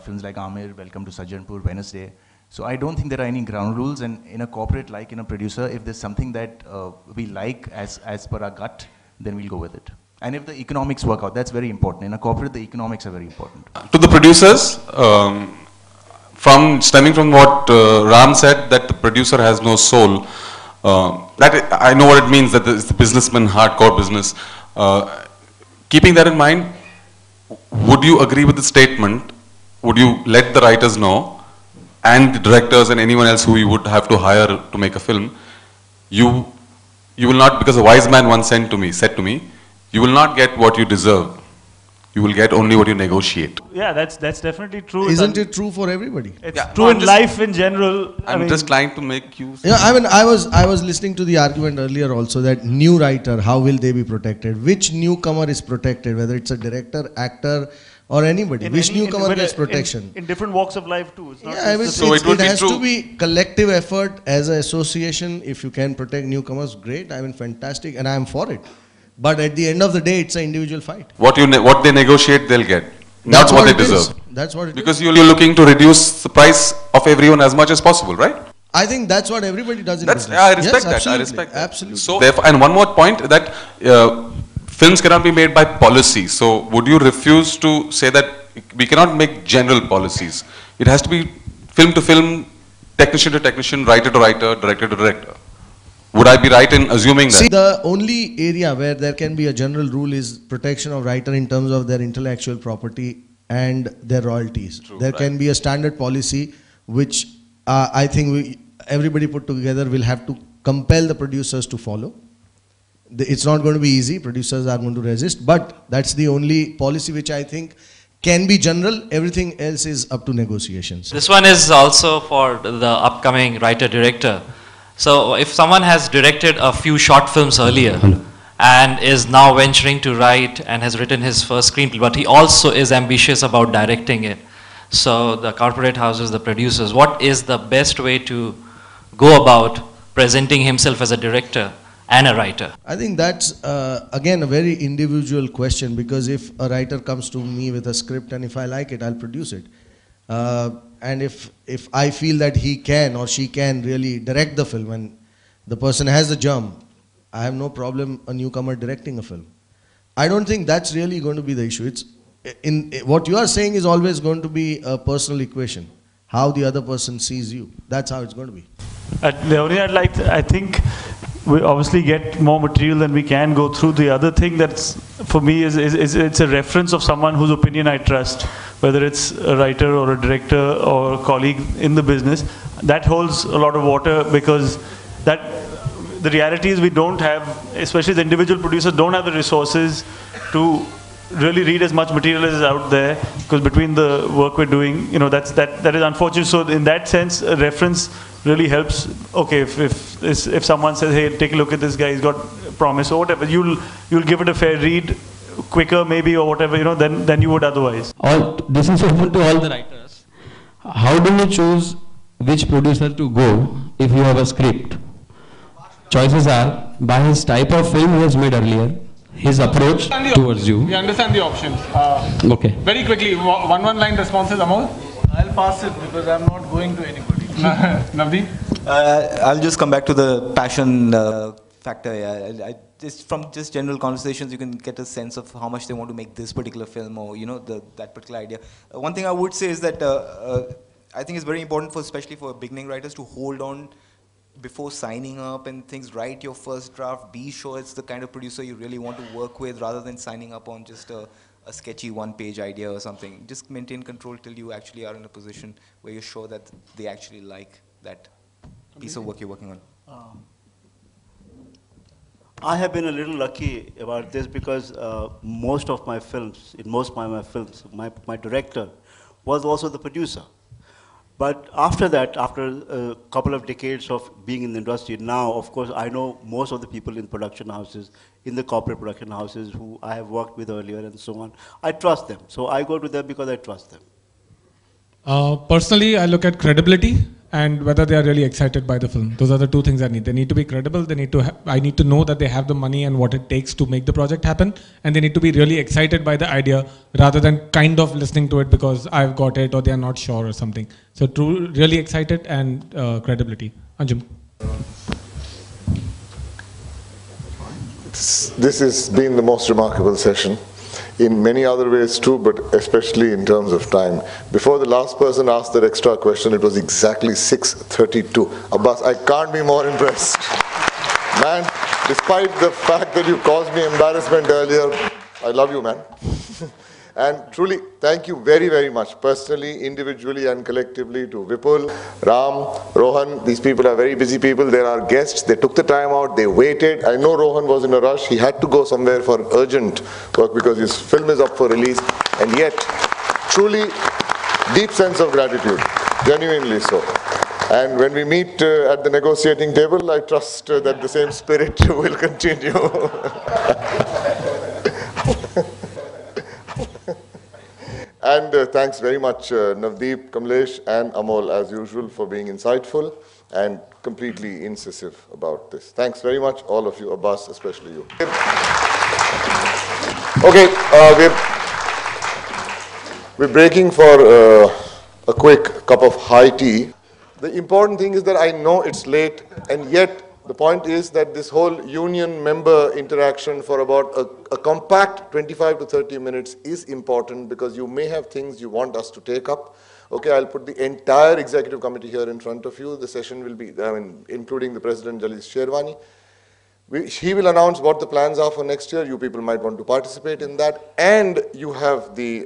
Films like Amir, Welcome to Sajjanpur, Wednesday. So I don't think there are any ground rules, and in a corporate, like in a producer, if there's something that we like as per our gut, then we'll go with it. And if the economics work out, that's very important. In a corporate, the economics are very important. To the producers, stemming from what Ram said, that the producer has no soul, I know what it means, that it's the businessman, hardcore business. Keeping that in mind, would you agree with the statement? Would you let the writers know, and the directors and anyone else who you would have to hire to make a film, you will not, because a wise man once said to me, you will not get what you deserve. You will get only what you negotiate. Yeah, that's definitely true. Isn't it true for everybody? It's true in life in general. I'm just trying to make you... Yeah, I mean, I was listening to the argument earlier also that new writer, how will they be protected? Which newcomer is protected, whether it's a director, actor, or anybody? Which newcomer gets protection? In different walks of life too. It's not yeah, I mean, so it has to be collective effort as an association. If you can protect newcomers, great. I mean, fantastic, and I am for it. But at the end of the day, it's an individual fight. What they negotiate, they'll get. Not what they deserve. That's what it is. Because you're looking to reduce the price of everyone as much as possible, right? I think that's what everybody does in business. I respect that. Absolutely. I respect that. Absolutely. So, therefore, and one more point, that films cannot be made by policy. So would you refuse to say that we cannot make general policies? It has to be film to film, technician to technician, writer to writer, director to director. Would I be right in assuming that? See, the only area where there can be a general rule is protection of writer in terms of their intellectual property and their royalties. True, there can be a standard policy which I think everybody put together will have to compel the producers to follow. It's not going to be easy, producers are going to resist, but that's the only policy which I think can be general. Everything else is up to negotiations. This one is also for the upcoming writer-director. So if someone has directed a few short films earlier and is now venturing to write and has written his first screenplay, but he also is ambitious about directing it. So the corporate houses, the producers, what is the best way to go about presenting himself as a director and a writer? I think that's, again, a very individual question, because if a writer comes to me with a script and if I like it, I'll produce it. And if I feel that he can or she can really direct the film and the person has the germ, I have no problem a newcomer directing a film. I don't think that's really going to be the issue. What you are saying is always going to be a personal equation. How the other person sees you. That's how it's going to be. I think we obviously get more material than we can go through. The other thing that's, for me, is it's a reference of someone whose opinion I trust, whether it's a writer or a director or a colleague in the business. That holds a lot of water, because the reality is we don't have, especially the individual producers, don't have the resources to really read as much material as is out there, because between the work we're doing, that is unfortunate. So in that sense, a reference really helps. Okay, if someone says, hey, take a look at this guy, he's got promise or whatever, you'll give it a fair read quicker maybe, or whatever, than you would otherwise. This is open to all the writers. How do you choose which producer to go if you have a script? Choices are by his type of film he has made earlier, his approach towards you. We understand the options. Okay. Very quickly, one line responses, Amol. I'll pass it because I'm not going to anybody. Navdeep? I'll just come back to the passion factor. Yeah. From just general conversations, you can get a sense of how much they want to make this particular film, or that particular idea. One thing I would say is that I think it's very important, especially for beginning writers, to hold on before signing up and things. Write your first draft. Be sure it's the kind of producer you really want to work with, rather than signing up on just a sketchy one-page idea or something. Just maintain control till you actually are in a position where you're sure that they actually like that piece of work you're working on. I have been a little lucky about this, because most of my films, my director was also the producer. But after that, after a couple of decades of being in the industry, now, of course, I know most of the people in production houses, in the corporate production houses who I have worked with earlier and so on. I trust them. So I go to them because I trust them. Personally, I look at credibility and whether they are really excited by the film. Those are the two things I need. They need to be credible. They need to. I need to know that they have the money and what it takes to make the project happen. And they need to be really excited by the idea, rather than kind of listening to it because I've got it or they are not sure or something. So really excited and credibility. Anjum. This has been the most remarkable session. In many other ways too, but especially in terms of time. Before the last person asked that extra question, it was exactly 6:32. Abbas, I can't be more impressed. Man, despite the fact that you caused me embarrassment earlier, I love you, man. And truly, thank you very, very much, personally, individually and collectively, to Vipul, Ram, Rohan. These people are very busy people. They're our guests. They took the time out. They waited. I know Rohan was in a rush. He had to go somewhere for urgent work because his film is up for release. And yet, truly, deep sense of gratitude, genuinely so. And when we meet at the negotiating table, I trust that the same spirit will continue. And thanks very much, Navdeep, Kamlesh, and Amol, as usual, for being insightful and completely incisive about this. Thanks very much, all of you, Abbas, especially you. Okay, we're breaking for a quick cup of high tea. The important thing is that I know it's late, and yet the point is that this whole union member interaction for about a compact 25 to 30 minutes is important, because you may have things you want us to take up. Okay, I'll put the entire executive committee here in front of you. The session will be, including the President, Jalis Sherwani. He will announce what the plans are for next year. You people might want to participate in that. And you have the,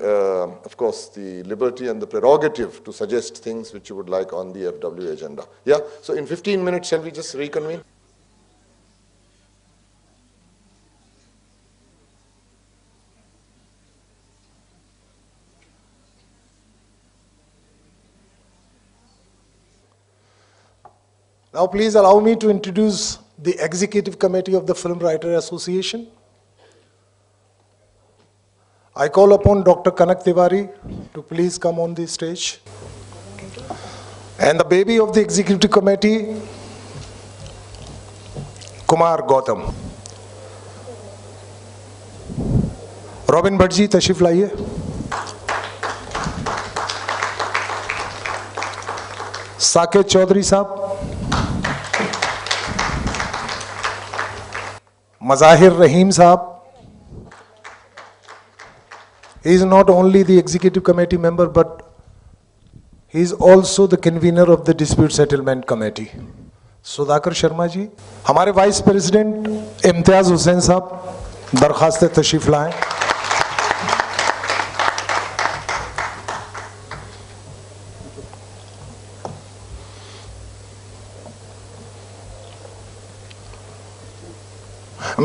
of course, the liberty and the prerogative to suggest things which you would like on the FW agenda. Yeah, so in 15 minutes, shall we just reconvene? Now please allow me to introduce the Executive Committee of the Film Writer Association. I call upon Dr. Kanak Tiwari to please come on the stage. And the baby of the Executive Committee, Kumar Gautam. Robin Bhatt ji तशरीफ लाइए। साकेत चौधरी साहब। मज़ाहिर रहीम साहब। He is not only the executive committee member, but he is also the convener of the dispute settlement committee. Sudhakar Sharma ji. हमारे vice president Imtiaz Hussain साहब दरखास्त तशरीफ लाएं।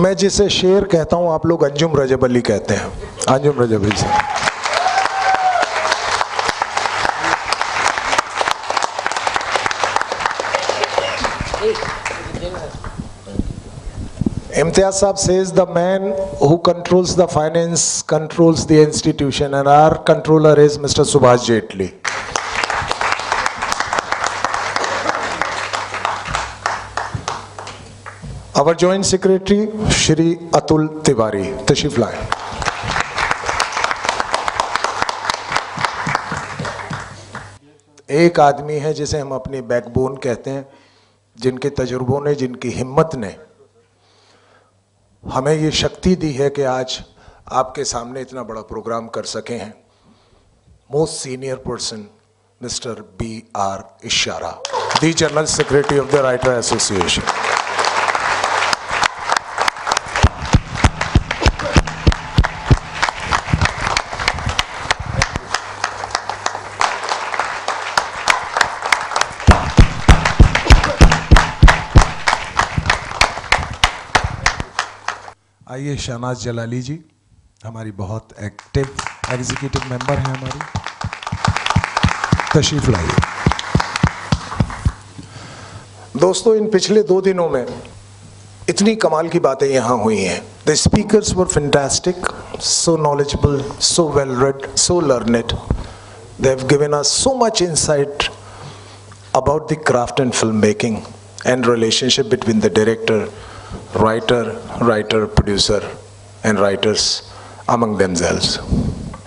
मैं जिसे शेर कहता हूं आप लोग अंजुम रजब अली कहते हैं। अंजुम रजब अली साहब। Imtiaz Saab says the man who controls the finance controls the institution, and our controller is Mr. Subhash Jetli. Our Joint Secretary Shri Atul Tiwari, तशरीफ लाएं। एक आदमी है जिसे हम अपनी बैकबोन कहते हैं, जिनके तजुर्बों ने, जिनकी हिम्मत ने हमें ये शक्ति दी है कि आज आपके सामने इतना बड़ा प्रोग्राम कर सके हैं। Most senior person mister B.R. Ishara, the general secretary of the writer association. आइए शहनाज जलाली जी, हमारी बहुत एक्टिव एग्जीक्यूटिव मेंबर हैं हमारी, तशरीफ लाइए। दोस्तों, इन पिछले 2 दिनों में इतनी कमाल की बातें यहाँ हुई हैं। The speakers were fantastic, so knowledgeable, so well read, so learned. They have given us so much insight about the craft and filmmaking and relationship between the director, writer, producer, and writers among themselves.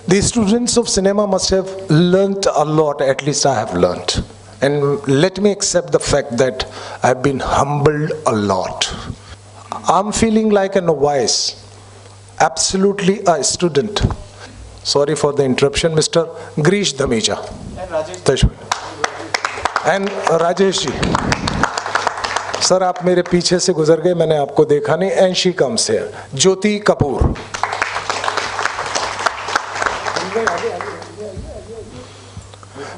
The students of cinema must have learnt a lot, at least I have learnt. And let me accept the fact that I've been humbled a lot. I'm feeling like a novice, absolutely a student. Sorry for the interruption, Mr. Grish Dhameja. And Rajesh ji. Sir, आप मेरे पीछे से गुजर गए, मैंने आपको देखा नहीं। एंशी कम से ज्योति कपूर।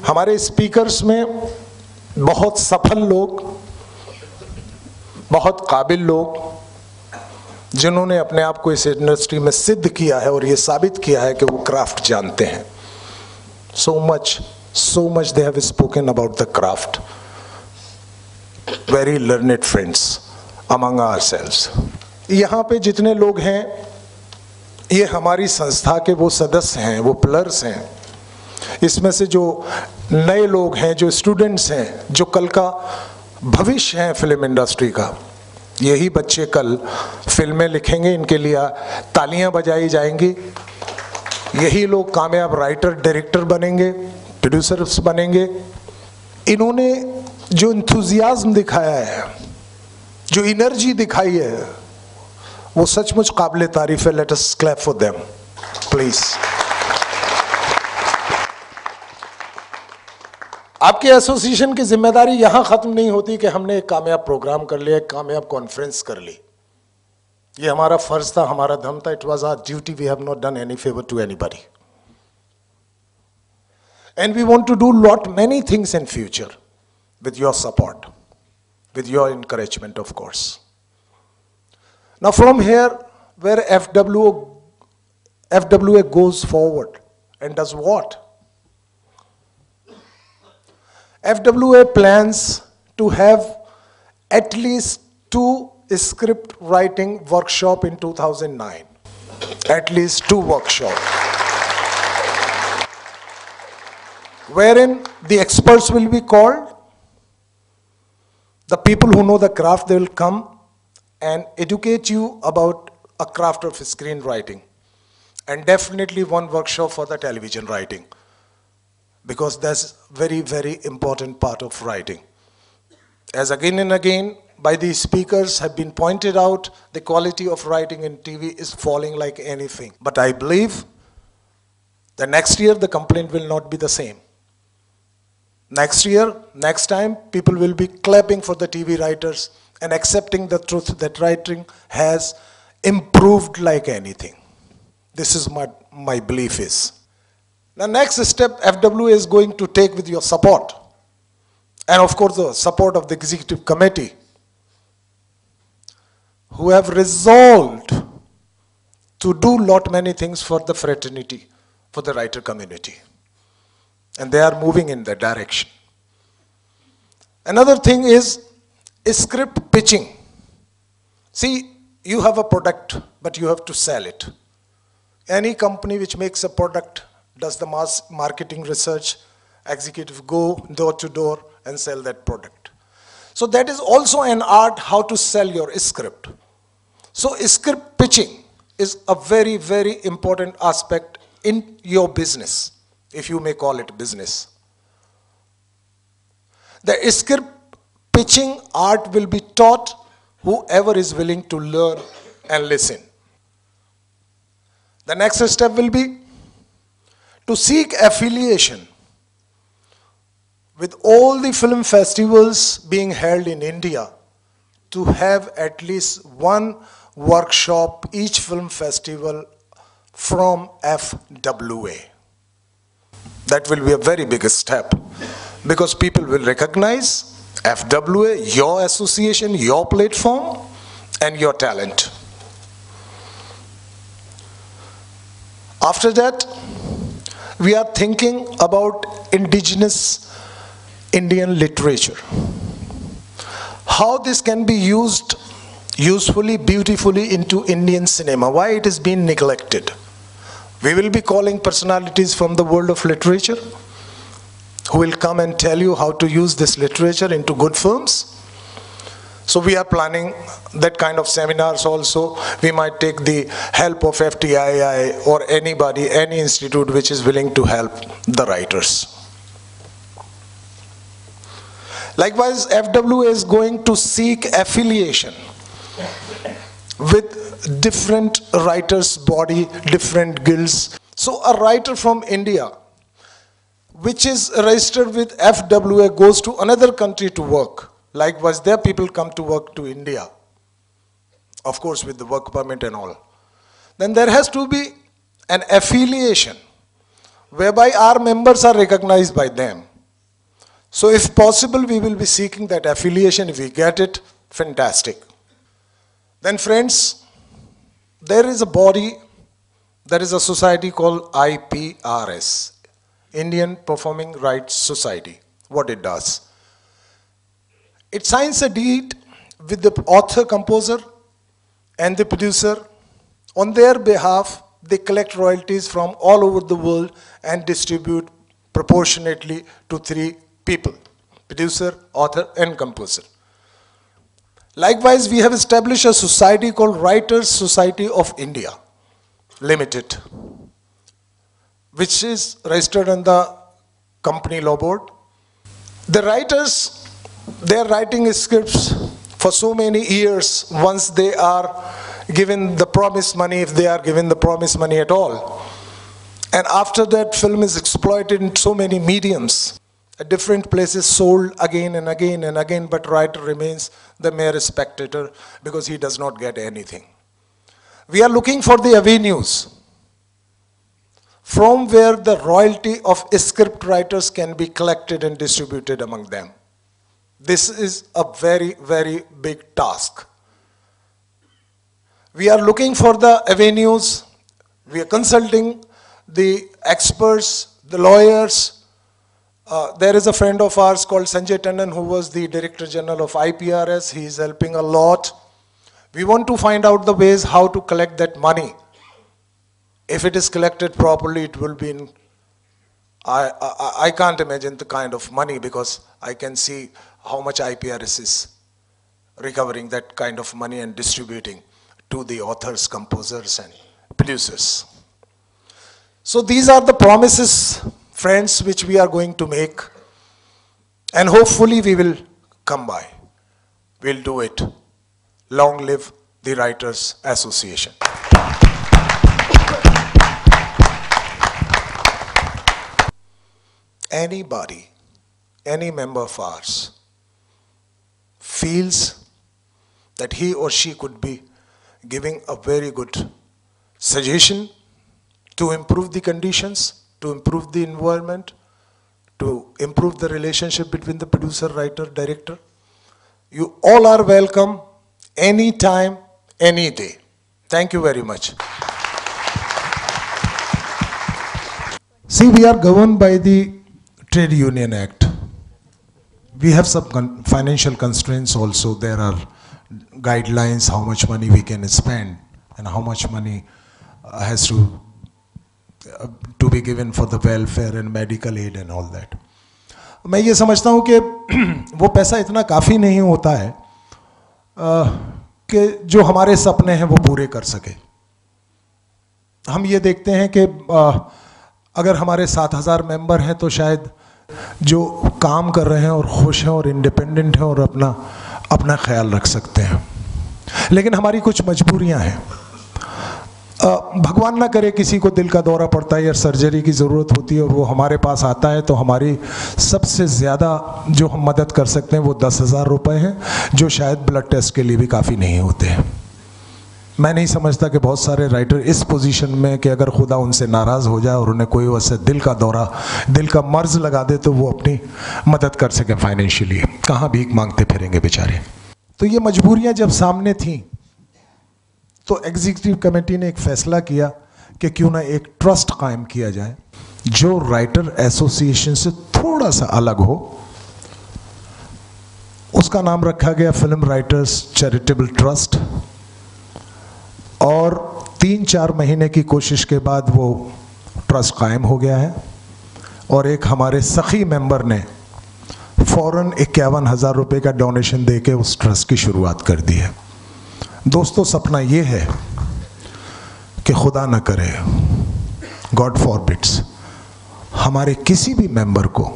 हमारे स्पीकर्स में बहुत सफल लोग, बहुत काबिल लोग, जिन्होंने अपने आप को इस इंडस्ट्री में सिद्ध किया है और ये साबित किया है कि वो क्राफ्ट जानते हैं। so much they have spoken about the craft. Very learned friends among ourselves. यहाँ पे जितने लोग हैं, ये हमारी संस्था के वो सदस्य हैं, वो पिलर्स हैं। इसमें से जो नए लोग हैं, जो स्टूडेंट्स हैं, जो कल का भविष्य है फिल्म इंडस्ट्री का, यही बच्चे कल फिल्में लिखेंगे, इनके लिए तालियां बजाई जाएंगी। यही लोग कामयाब राइटर, डायरेक्टर बनेंगे, प्रोड्यूसर्स बनेंगे। इन्होंने जो इंथुजियाज्म दिखाया है, जो एनर्जी दिखाई है, वो सचमुच काबिल तारीफ है। Let us clap for them please. आपके एसोसिएशन की जिम्मेदारी यहां खत्म नहीं होती कि हमने एक कामयाब प्रोग्राम कर लिया, एक कामयाब कॉन्फ्रेंस कर ली। ये हमारा फर्ज था, हमारा धर्म था। It was our duty. We have not done any favour to anybody, and we want to do many things in future with your support, with your encouragement, of course. Now from here, where FWA goes forward and does what? FWA plans to have at least 2 script writing workshop in 2009. At least 2 workshops. Wherein the experts will be called, the people who know the craft, they will come and educate you about a craft of screenwriting, and definitely one workshop for the television writing, because that's very, very important part of writing. As again and again by these speakers have been pointed out, the quality of writing in TV is falling like anything. But I believe the next year the complaint will not be the same. Next year, next time, people will be clapping for the TV writers and accepting the truth that writing has improved like anything. This is what my belief is. The next step FWA is going to take with your support, and of course the support of the executive committee, who have resolved to do lot many things for the fraternity, for the writer community. And they are moving in that direction. Another thing is script pitching. See, you have a product, but you have to sell it. Any company which makes a product does the mass marketing research, executive go door to door and sell that product. So that is also an art how to sell your script. So script pitching is a very, very important aspect in your business, if you may call it business. The script pitching art will be taught whoever is willing to learn and listen. The next step will be to seek affiliation with all the film festivals being held in India, to have at least one workshop each film festival from FWA. That will be a very big step, because people will recognize FWA, your association, your platform, and your talent. After that, we are thinking about indigenous Indian literature. How this can be used usefully, beautifully into Indian cinema, why it is being neglected. We will be calling personalities from the world of literature who will come and tell you how to use this literature into good films. So we are planning that kind of seminars also. We might take the help of FTII or anybody, any institute which is willing to help the writers. Likewise, FWA is going to seek affiliation with different writers' body, different guilds. So a writer from India, which is registered with FWA, goes to another country to work. Likewise, their people come to work to India, of course with the work permit and all. Then there has to be an affiliation whereby our members are recognized by them. So if possible, we will be seeking that affiliation. If we get it, fantastic. Then friends, there is a body, there is a society called IPRS, Indian Performing Rights Society. What it does? It signs a deed with the author, composer, and the producer. On their behalf, they collect royalties from all over the world and distribute proportionately to 3 people: producer, author, and composer. Likewise, we have established a society called Writers Society of India Limited, which is registered on the company law board. The writers, they are writing scripts for so many years once they are given the promised money, if they are given the promised money at all. And after that, film is exploited in so many mediums, at different places, sold again and again and again, but writer remains the mere spectator because he does not get anything. We are looking for the avenues from where the royalty of script writers can be collected and distributed among them. This is a very, very big task. We are looking for the avenues. We are consulting the experts, the lawyers. There is a friend of ours called Sanjay Tandon, who was the Director General of IPRS. He is helping a lot. We want to find out the ways how to collect that money. If it is collected properly, it will be in, I can't imagine the kind of money, because I can see how much IPRS is recovering that kind of money and distributing to the authors, composers, and producers. So these are the promises, friends, which we are going to make, and hopefully we will come by. We'll do it. Long live the Writers Association. Anybody, any member of ours, feels that he or she could be giving a very good suggestion to improve the conditions, to improve the environment, to improve the relationship between the producer, writer, director, you all are welcome anytime, any day. Thank you very much. See, we are governed by the Trade Union Act. We have some financial constraints also. There are guidelines how much money we can spend and how much money has to be given for the welfare and medical aid and all that. मैं ये समझता हूँ कि वो पैसा इतना काफ़ी नहीं होता है कि जो हमारे सपने हैं वो पूरे कर सके. हम ये देखते हैं कि अगर हमारे 7,000 मेंबर हैं तो शायद जो काम कर रहे हैं और खुश हैं और इंडिपेंडेंट हैं और अपना ख्याल रख सकते हैं. लेकिन हमारी कुछ मजबूरियां हैं. भगवान ना करे किसी को दिल का दौरा पड़ता है या सर्जरी की ज़रूरत होती है और वो हमारे पास आता है तो हमारी सबसे ज़्यादा जो हम मदद कर सकते हैं वो 10,000 रुपये हैं, जो शायद ब्लड टेस्ट के लिए भी काफ़ी नहीं होते हैं. मैं नहीं समझता कि बहुत सारे राइटर इस पोजीशन में कि अगर खुदा उनसे नाराज़ हो जाए और उन्हें कोई वैसे दिल का दौरा, दिल का मर्ज लगा दे तो वो अपनी मदद कर सकें फाइनेंशियली. कहाँ भीख मांगते फिरेंगे बेचारे. तो ये मजबूरियाँ जब सामने थीं तो एग्जीक्यूटिव कमेटी ने एक फैसला किया कि क्यों ना एक ट्रस्ट कायम किया जाए जो राइटर एसोसिएशन से थोड़ा सा अलग हो. उसका नाम रखा गया फिल्म राइटर्स चैरिटेबल ट्रस्ट. और 3-4 महीने की कोशिश के बाद वो ट्रस्ट कायम हो गया है और एक हमारे सखी मेंबर ने फ़ौरन 51,000 रुपये का डोनेशन देके उस ट्रस्ट की शुरुआत कर दी है. दोस्तों, सपना ये है कि खुदा न करे, गॉड फॉरबिड्स, हमारे किसी भी मेंबर को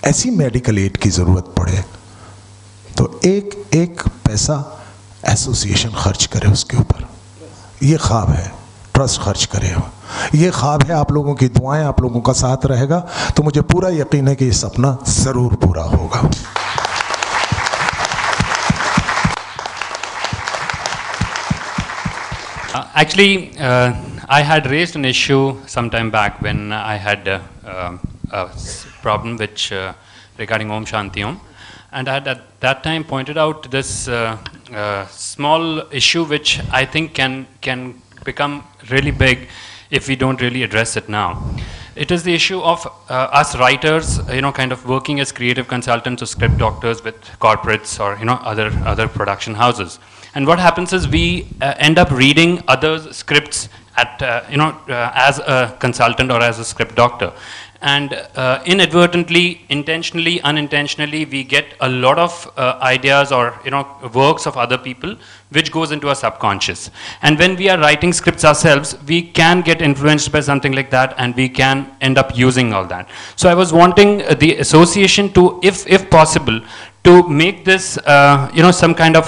ऐसी मेडिकल एड की ज़रूरत पड़े तो एक पैसा एसोसिएशन खर्च करे उसके ऊपर. ये ख्वाब है, ट्रस्ट खर्च करे. ये ख्वाब है, आप लोगों की दुआएं, आप लोगों का साथ रहेगा तो मुझे पूरा यकीन है कि ये सपना ज़रूर पूरा होगा. Actually, I had raised an issue some time back when I had a problem which regarding Om Shanti Om, and I had at that time pointed out this small issue which I think can become really big if we don't really address it now. It is the issue of us writers, kind of working as creative consultants or script doctors with corporates or other production houses. And what happens is we end up reading others' scripts at as a consultant or as a script doctor, and inadvertently, intentionally, unintentionally, we get a lot of ideas or works of other people, which goes into our subconscious. And when we are writing scripts ourselves, we can get influenced by something like that, and we can end up using all that. So I was wanting the association to, if possible, to make this, some kind of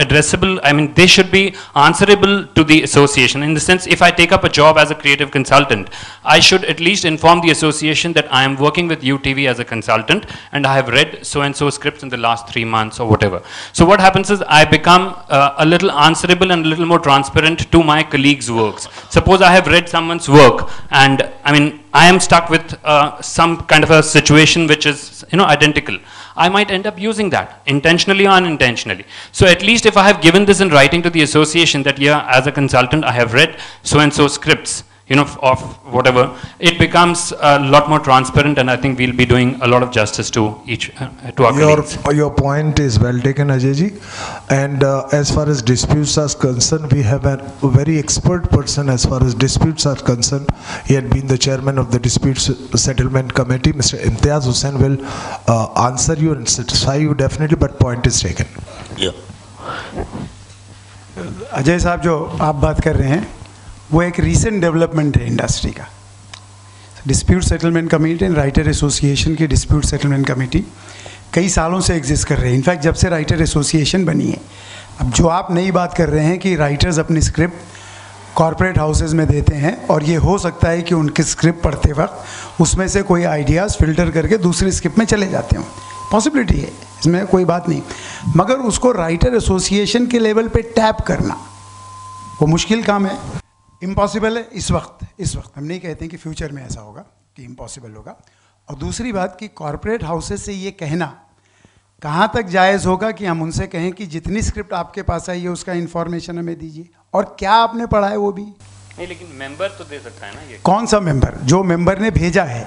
addressable. I mean, they should be answerable to the association. In the sense, if I take up a job as a creative consultant, I should at least inform the association that I am working with UTV as a consultant, and I have read so-and-so scripts in the last 3 months or whatever. So what happens is I become a little answerable and a little more transparent to my colleagues' works. Suppose I have read someone's work, and I am stuck with some kind of a situation which is, identical. I might end up using that, intentionally or unintentionally. So at least if I have given this in writing to the association that, yeah, as a consultant, I have read so-and-so scripts, of whatever, it becomes a lot more transparent, and I think we'll be doing a lot of justice to to our colleagues. Your point is well taken, Ajay ji. And as far as disputes are concerned, we have a very expert person as far as disputes are concerned. He had been the chairman of the Disputes Settlement Committee. Mr. Imtiaz Hussain will answer you and satisfy you definitely, but point is taken. Ajay साहब, जो आप बात कर रहे हैं वो एक recent development है इंडस्ट्री का. Dispute settlement committee and writer association की डिस्प्यूट सेटलमेंट कमेटी कई सालों से एग्जिस्ट कर रहे हैं. इनफैक्ट जब से राइटर एसोसिएशन बनी है. अब जो आप नई बात कर रहे हैं कि राइटर्स अपनी स्क्रिप्ट कॉरपोरेट हाउसेज में देते हैं और ये हो सकता है कि उनकी स्क्रिप्ट पढ़ते वक्त उसमें से कोई आइडियाज़ फिल्टर करके दूसरी स्क्रिप्ट में चले जाते हों, पॉसिबिलिटी है, इसमें कोई बात नहीं. मगर उसको राइटर एसोसिएशन के लेवल पे टैप करना वो मुश्किल काम है, इम्पॉसिबल है इस वक्त हम नहीं कहते हैं कि फ्यूचर में ऐसा होगा कि इम्पॉसिबल होगा. और दूसरी बात कि कॉरपोरेट हाउसेज से ये कहना कहाँ तक जायज़ होगा कि हम उनसे कहें कि जितनी स्क्रिप्ट आपके पास आई है उसका इन्फॉर्मेशन हमें दीजिए और क्या आपने पढ़ा है वो भी. नहीं, लेकिन मेंबर तो दे सकता है ना. ये कौन सा मेंबर? जो मेंबर ने भेजा है.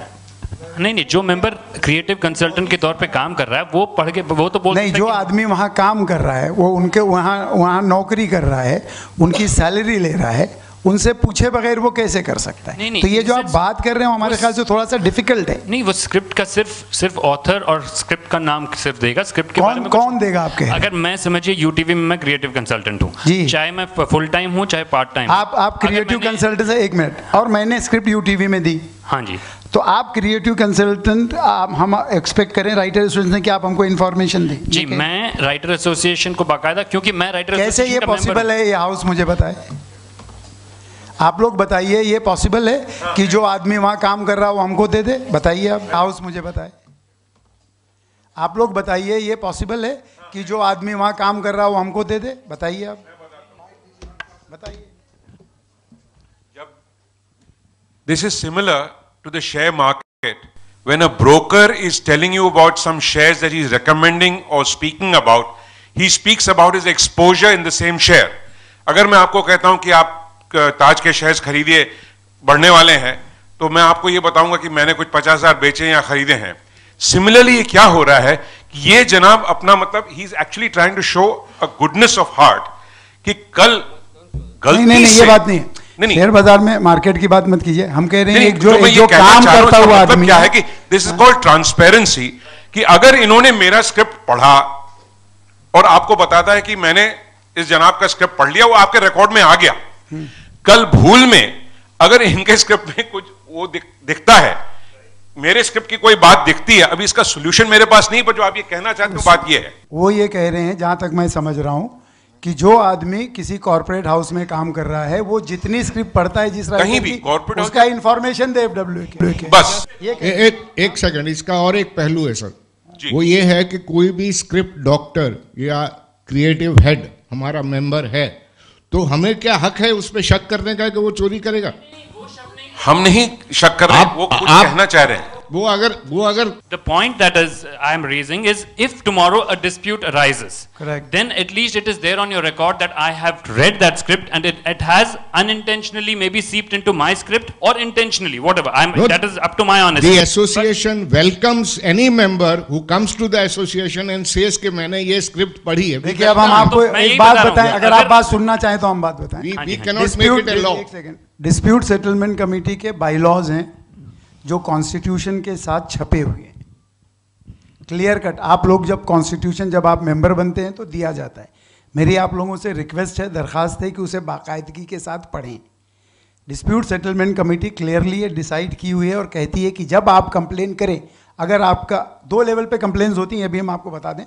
नहीं, जो मेंबर क्रिएटिव कंसल्टेंट के तौर पे काम कर रहा है वो पढ़ के वो तो बोल नहीं, जो आदमी वहाँ काम कर रहा है वो उनके वहाँ नौकरी कर रहा है, उनकी सैलरी ले रहा है, उनसे पूछे बगैर वो कैसे कर सकता है? नहीं, तो ये जो आप बात कर रहे हो हमारे ख्याल से थोड़ा सा डिफिकल्ट है. नहीं, वो स्क्रिप्ट का सिर्फ ऑथर और स्क्रिप्ट का नाम सिर्फ देगा. स्क्रिप्ट के बारे में कौन देगा आपके? अगर मैं समझिए यूटीवी में मैं क्रिएटिव कंसल्टेंट हूँ, चाहे मैं फुल टाइम हूँ चाहे पार्ट टाइम. आप क्रिएटिव कंसल्टेंट से 1 मिनट, और मैंने स्क्रिप्ट यूटीवी में दी. हाँ जी. तो आप क्रिएटिव कंसल्टेंट, हम एक्सपेक्ट करें राइटर एसोसिएशन कि आप हमको इन्फॉर्मेशन दें. जी, मैं राइटर एसोसिएशन को बाकायदा, क्योंकि मैं राइटर कैसे ये पॉसिबल है? ये हाउस मुझे बताए, आप लोग बताइए, ये पॉसिबल है कि जो आदमी वहाँ काम कर रहा है वो हमको दे दे? बताइए आप, हाउस मुझे बताए. आप लोग बताइए, ये पॉसिबल है कि जो आदमी वहाँ काम कर रहा है वो हमको दे दे? बताइए आप, बताइए. This is similar to the share market. When a broker is telling you about some shares that he is recommending or speaking about, he speaks about his exposure in the same share. अगर मैं आपको कहता हूं कि आप ताज के shares खरीदिए, बढ़ने वाले हैं, तो मैं आपको ये बताऊंगा कि मैंने कुछ 50,000 बेचे या खरीदे हैं. सिमिलरली ये क्या हो रहा है कि ये जनाब अपना मतलब ही is actually trying to show a goodness of heart कि कल गलती नहीं, से ये बात नहीं. शेयर बाजार में मार्केट की बात मत कीजिए. हम कह रहे हैं एक जो काम करता हुआ आदमी क्या है कि दिस इज कॉल्ड ट्रांसपेरेंसी, कि अगर इन्होंने मेरा स्क्रिप्ट पढ़ा और आपको बताता है कि मैंने इस जनाब का स्क्रिप्ट पढ़ लिया, वो आपके रिकॉर्ड में आ गया, कल भूल में अगर इनके स्क्रिप्ट में कुछ वो दिखता है, मेरे स्क्रिप्ट की कोई बात दिखती है, अभी इसका सोल्यूशन मेरे पास नहीं, पर जो आप ये कहना चाहते हो बात ये है. वो ये कह रहे हैं, जहां तक मैं समझ रहा हूं, कि जो आदमी किसी कॉर्पोरेट हाउस में काम कर रहा है वो जितनी स्क्रिप्ट पढ़ता है जिस कहीं भी कॉर्पोरेट उसका इन्फॉर्मेशन दे एफडब्ल्यू के. बस एक सेकंड, इसका और एक पहलू है सर. वो ये है कि कोई भी स्क्रिप्ट डॉक्टर या क्रिएटिव हेड हमारा मेंबर है तो हमें क्या हक है उस पर शक करने का कि वो चोरी करेगा? हम नहीं शक कर रहे, वो कुछ कहना चाह रहे हैं. वो अगर the point that is I am raising is, if tomorrow a dispute arises, correct, then at least it is there on your record that I have read that script and it has unintentionally maybe seeped into my script or intentionally, whatever. That is up to my honesty. The association welcomes any member who comes to the association and says कि मैंने ये script पढ़ी है. देखिए, अब हम आपको एक बात बताएं, अगर आप बात सुनना चाहें तो हम बात बताएं. We cannot make it a law. एक सेकंड, डिस्प्यूट सेटलमेंट कमेटी के बाईलॉज हैं जो कॉन्स्टिट्यूशन के साथ छपे हुए हैं, क्लियर कट. आप लोग जब कॉन्स्टिट्यूशन, जब आप मेंबर बनते हैं तो दिया जाता है. मेरी आप लोगों से रिक्वेस्ट है, दरखास्त है कि उसे बाकायदगी के साथ पढ़ें. डिस्प्यूट सेटलमेंट कमेटी क्लियरली ये डिसाइड की हुई है और कहती है कि जब आप कंप्लेन करें, अगर आपका 2 लेवल पे कंप्लेन्स होती हैं, अभी हम आपको बता दें.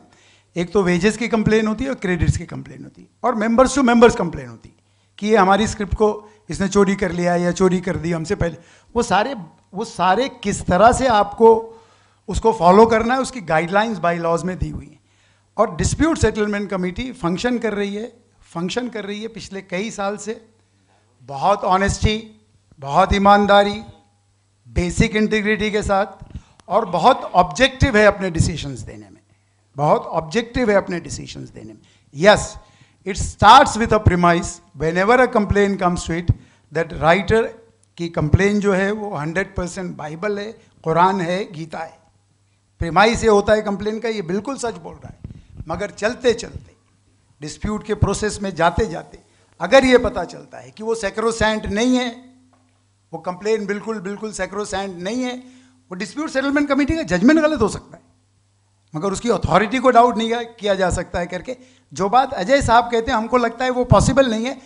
एक तो वेजेस की कंप्लेन होती है और क्रेडिट्स की कंप्लेन होती है, और मेंबर्स टू मेंबर्स कंप्लेन होती है कि ये हमारी स्क्रिप्ट को इसने चोरी कर लिया या चोरी कर दी हमसे पहले. वो सारे किस तरह से आपको उसको फॉलो करना है, उसकी गाइडलाइंस बाय लॉज में दी हुई हैं. और डिस्प्यूट सेटलमेंट कमेटी फंक्शन कर रही है पिछले कई साल से बहुत ऑनेस्टी, बहुत ईमानदारी, बेसिक इंटीग्रिटी के साथ, और बहुत ऑब्जेक्टिव है अपने डिसीजंस देने में, बहुत ऑब्जेक्टिव है अपने डिसीजंस देने में. Yes, it starts with a premise, whenever a complaint comes to it, that writer कि कंप्लेन जो है वो 100% बाइबल है, कुरान है, गीता है। प्रेमाई से होता है कंप्लेन का, ये बिल्कुल सच बोल रहा है। मगर चलते चलते डिस्प्यूट के प्रोसेस में जाते जाते अगर ये पता चलता है कि वो सैक्रोसैंट नहीं है, वो कंप्लेन बिल्कुल सैक्रोसैंट नहीं है, वो डिस्प्यूट सेटलमेंट कमेटी का जजमेंट गलत हो सकता है मगर उसकी अथॉरिटी को डाउट नहीं किया जा सकता है करके जो बात अजय साहब कहते हैं, हमको लगता है वो पॉसिबल नहीं है।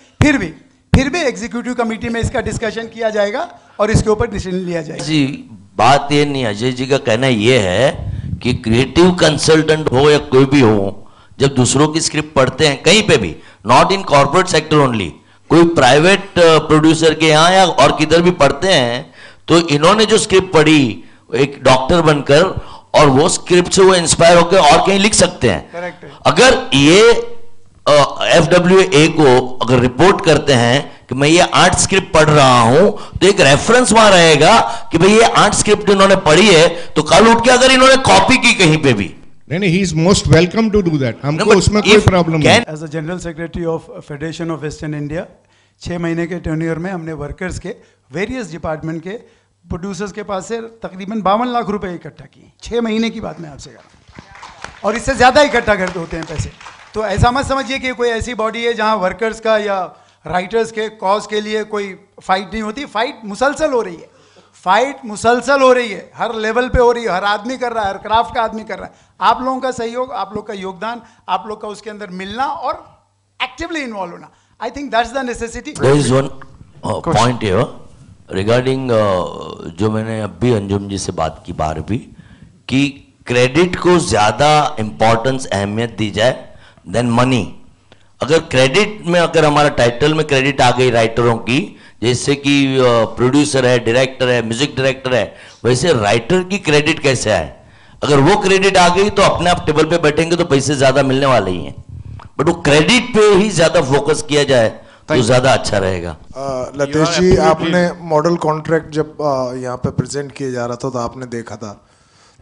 फिर भी एग्जीक्यूटिव कमेटी में इसका डिस्कशन किया जाएगा और इसके ऊपर डिसीजन लिया जाएगा। जी बात ये नहीं, अजय जी का कहना ये है कि क्रिएटिव कंसल्टेंट हो या कोई भी हो, जब दूसरों की स्क्रिप्ट पढ़ते हैं कहीं पे भी, not in corporate sector only, कोई प्राइवेट प्रोड्यूसर के यहाँ या और किधर भी पढ़ते हैं, तो इन्होंने जो स्क्रिप्ट पढ़ी एक डॉक्टर बनकर और वो स्क्रिप्ट से वो इंस्पायर होकर और कहीं लिख सकते हैं। अगर ये FWA को अगर रिपोर्ट करते हैं कि मैं ये 8 स्क्रिप्ट पढ़ रहा हूं, तो एक रेफरेंस वहां रहेगा कि भाई ये 8 स्क्रिप्ट इन्होंने पढ़ी है, तो कल उठ के अगर इन्होंने कॉपी की कहीं पे भी, नहीं, he is most welcome to do that. हमको उसमें कोई प्रॉब्लम नहीं। As a general secretary of federation of western India 6 महीने के टेन्योर में हमने वर्कर्स के वेरियस डिपार्टमेंट के प्रोड्यूसर्स के पास से तकरीबन 52 लाख रुपए इकट्ठा किए। 6 महीने की बात मैं आपसे कर रहा हूँ, और इससे ज़्यादा इकट्ठा करते होते हैं पैसे। तो ऐसा मत समझिए कि कोई ऐसी बॉडी है जहाँ वर्कर्स का या राइटर्स के कॉज के लिए कोई फाइट नहीं होती। फाइट मुसलसल हो रही है, फाइट मुसलसल हो रही है, हर लेवल पे हो रही है, हर आदमी कर रहा है, हर क्राफ्ट का आदमी कर रहा है। आप लोगों का सहयोग, आप लोग का योगदान, आप लोग का उसके अंदर मिलना और एक्टिवली इन्वॉल्व होना, I think that's the necessity. There is one point here regarding जो मैंने अभी अंजुम जी से बात की बार भी, कि क्रेडिट को ज्यादा इंपॉर्टेंस अहमियत दी जाए देन मनी। अगर क्रेडिट में, अगर हमारा टाइटल में क्रेडिट आ गई राइटरों की, जैसे कि प्रोड्यूसर है, डायरेक्टर है, म्यूजिक डायरेक्टर है, वैसे राइटर की क्रेडिट कैसे आए? अगर वो क्रेडिट आ गई तो अपने आप टेबल पे बैठेंगे तो पैसे ज्यादा मिलने वाले ही हैं, बट वो क्रेडिट पे ही ज्यादा फोकस किया जाए तो ज्यादा अच्छा रहेगा। लतेश जी, आपने मॉडल कॉन्ट्रैक्ट जब यहाँ पे प्रेजेंट किया जा रहा था तो आपने देखा था,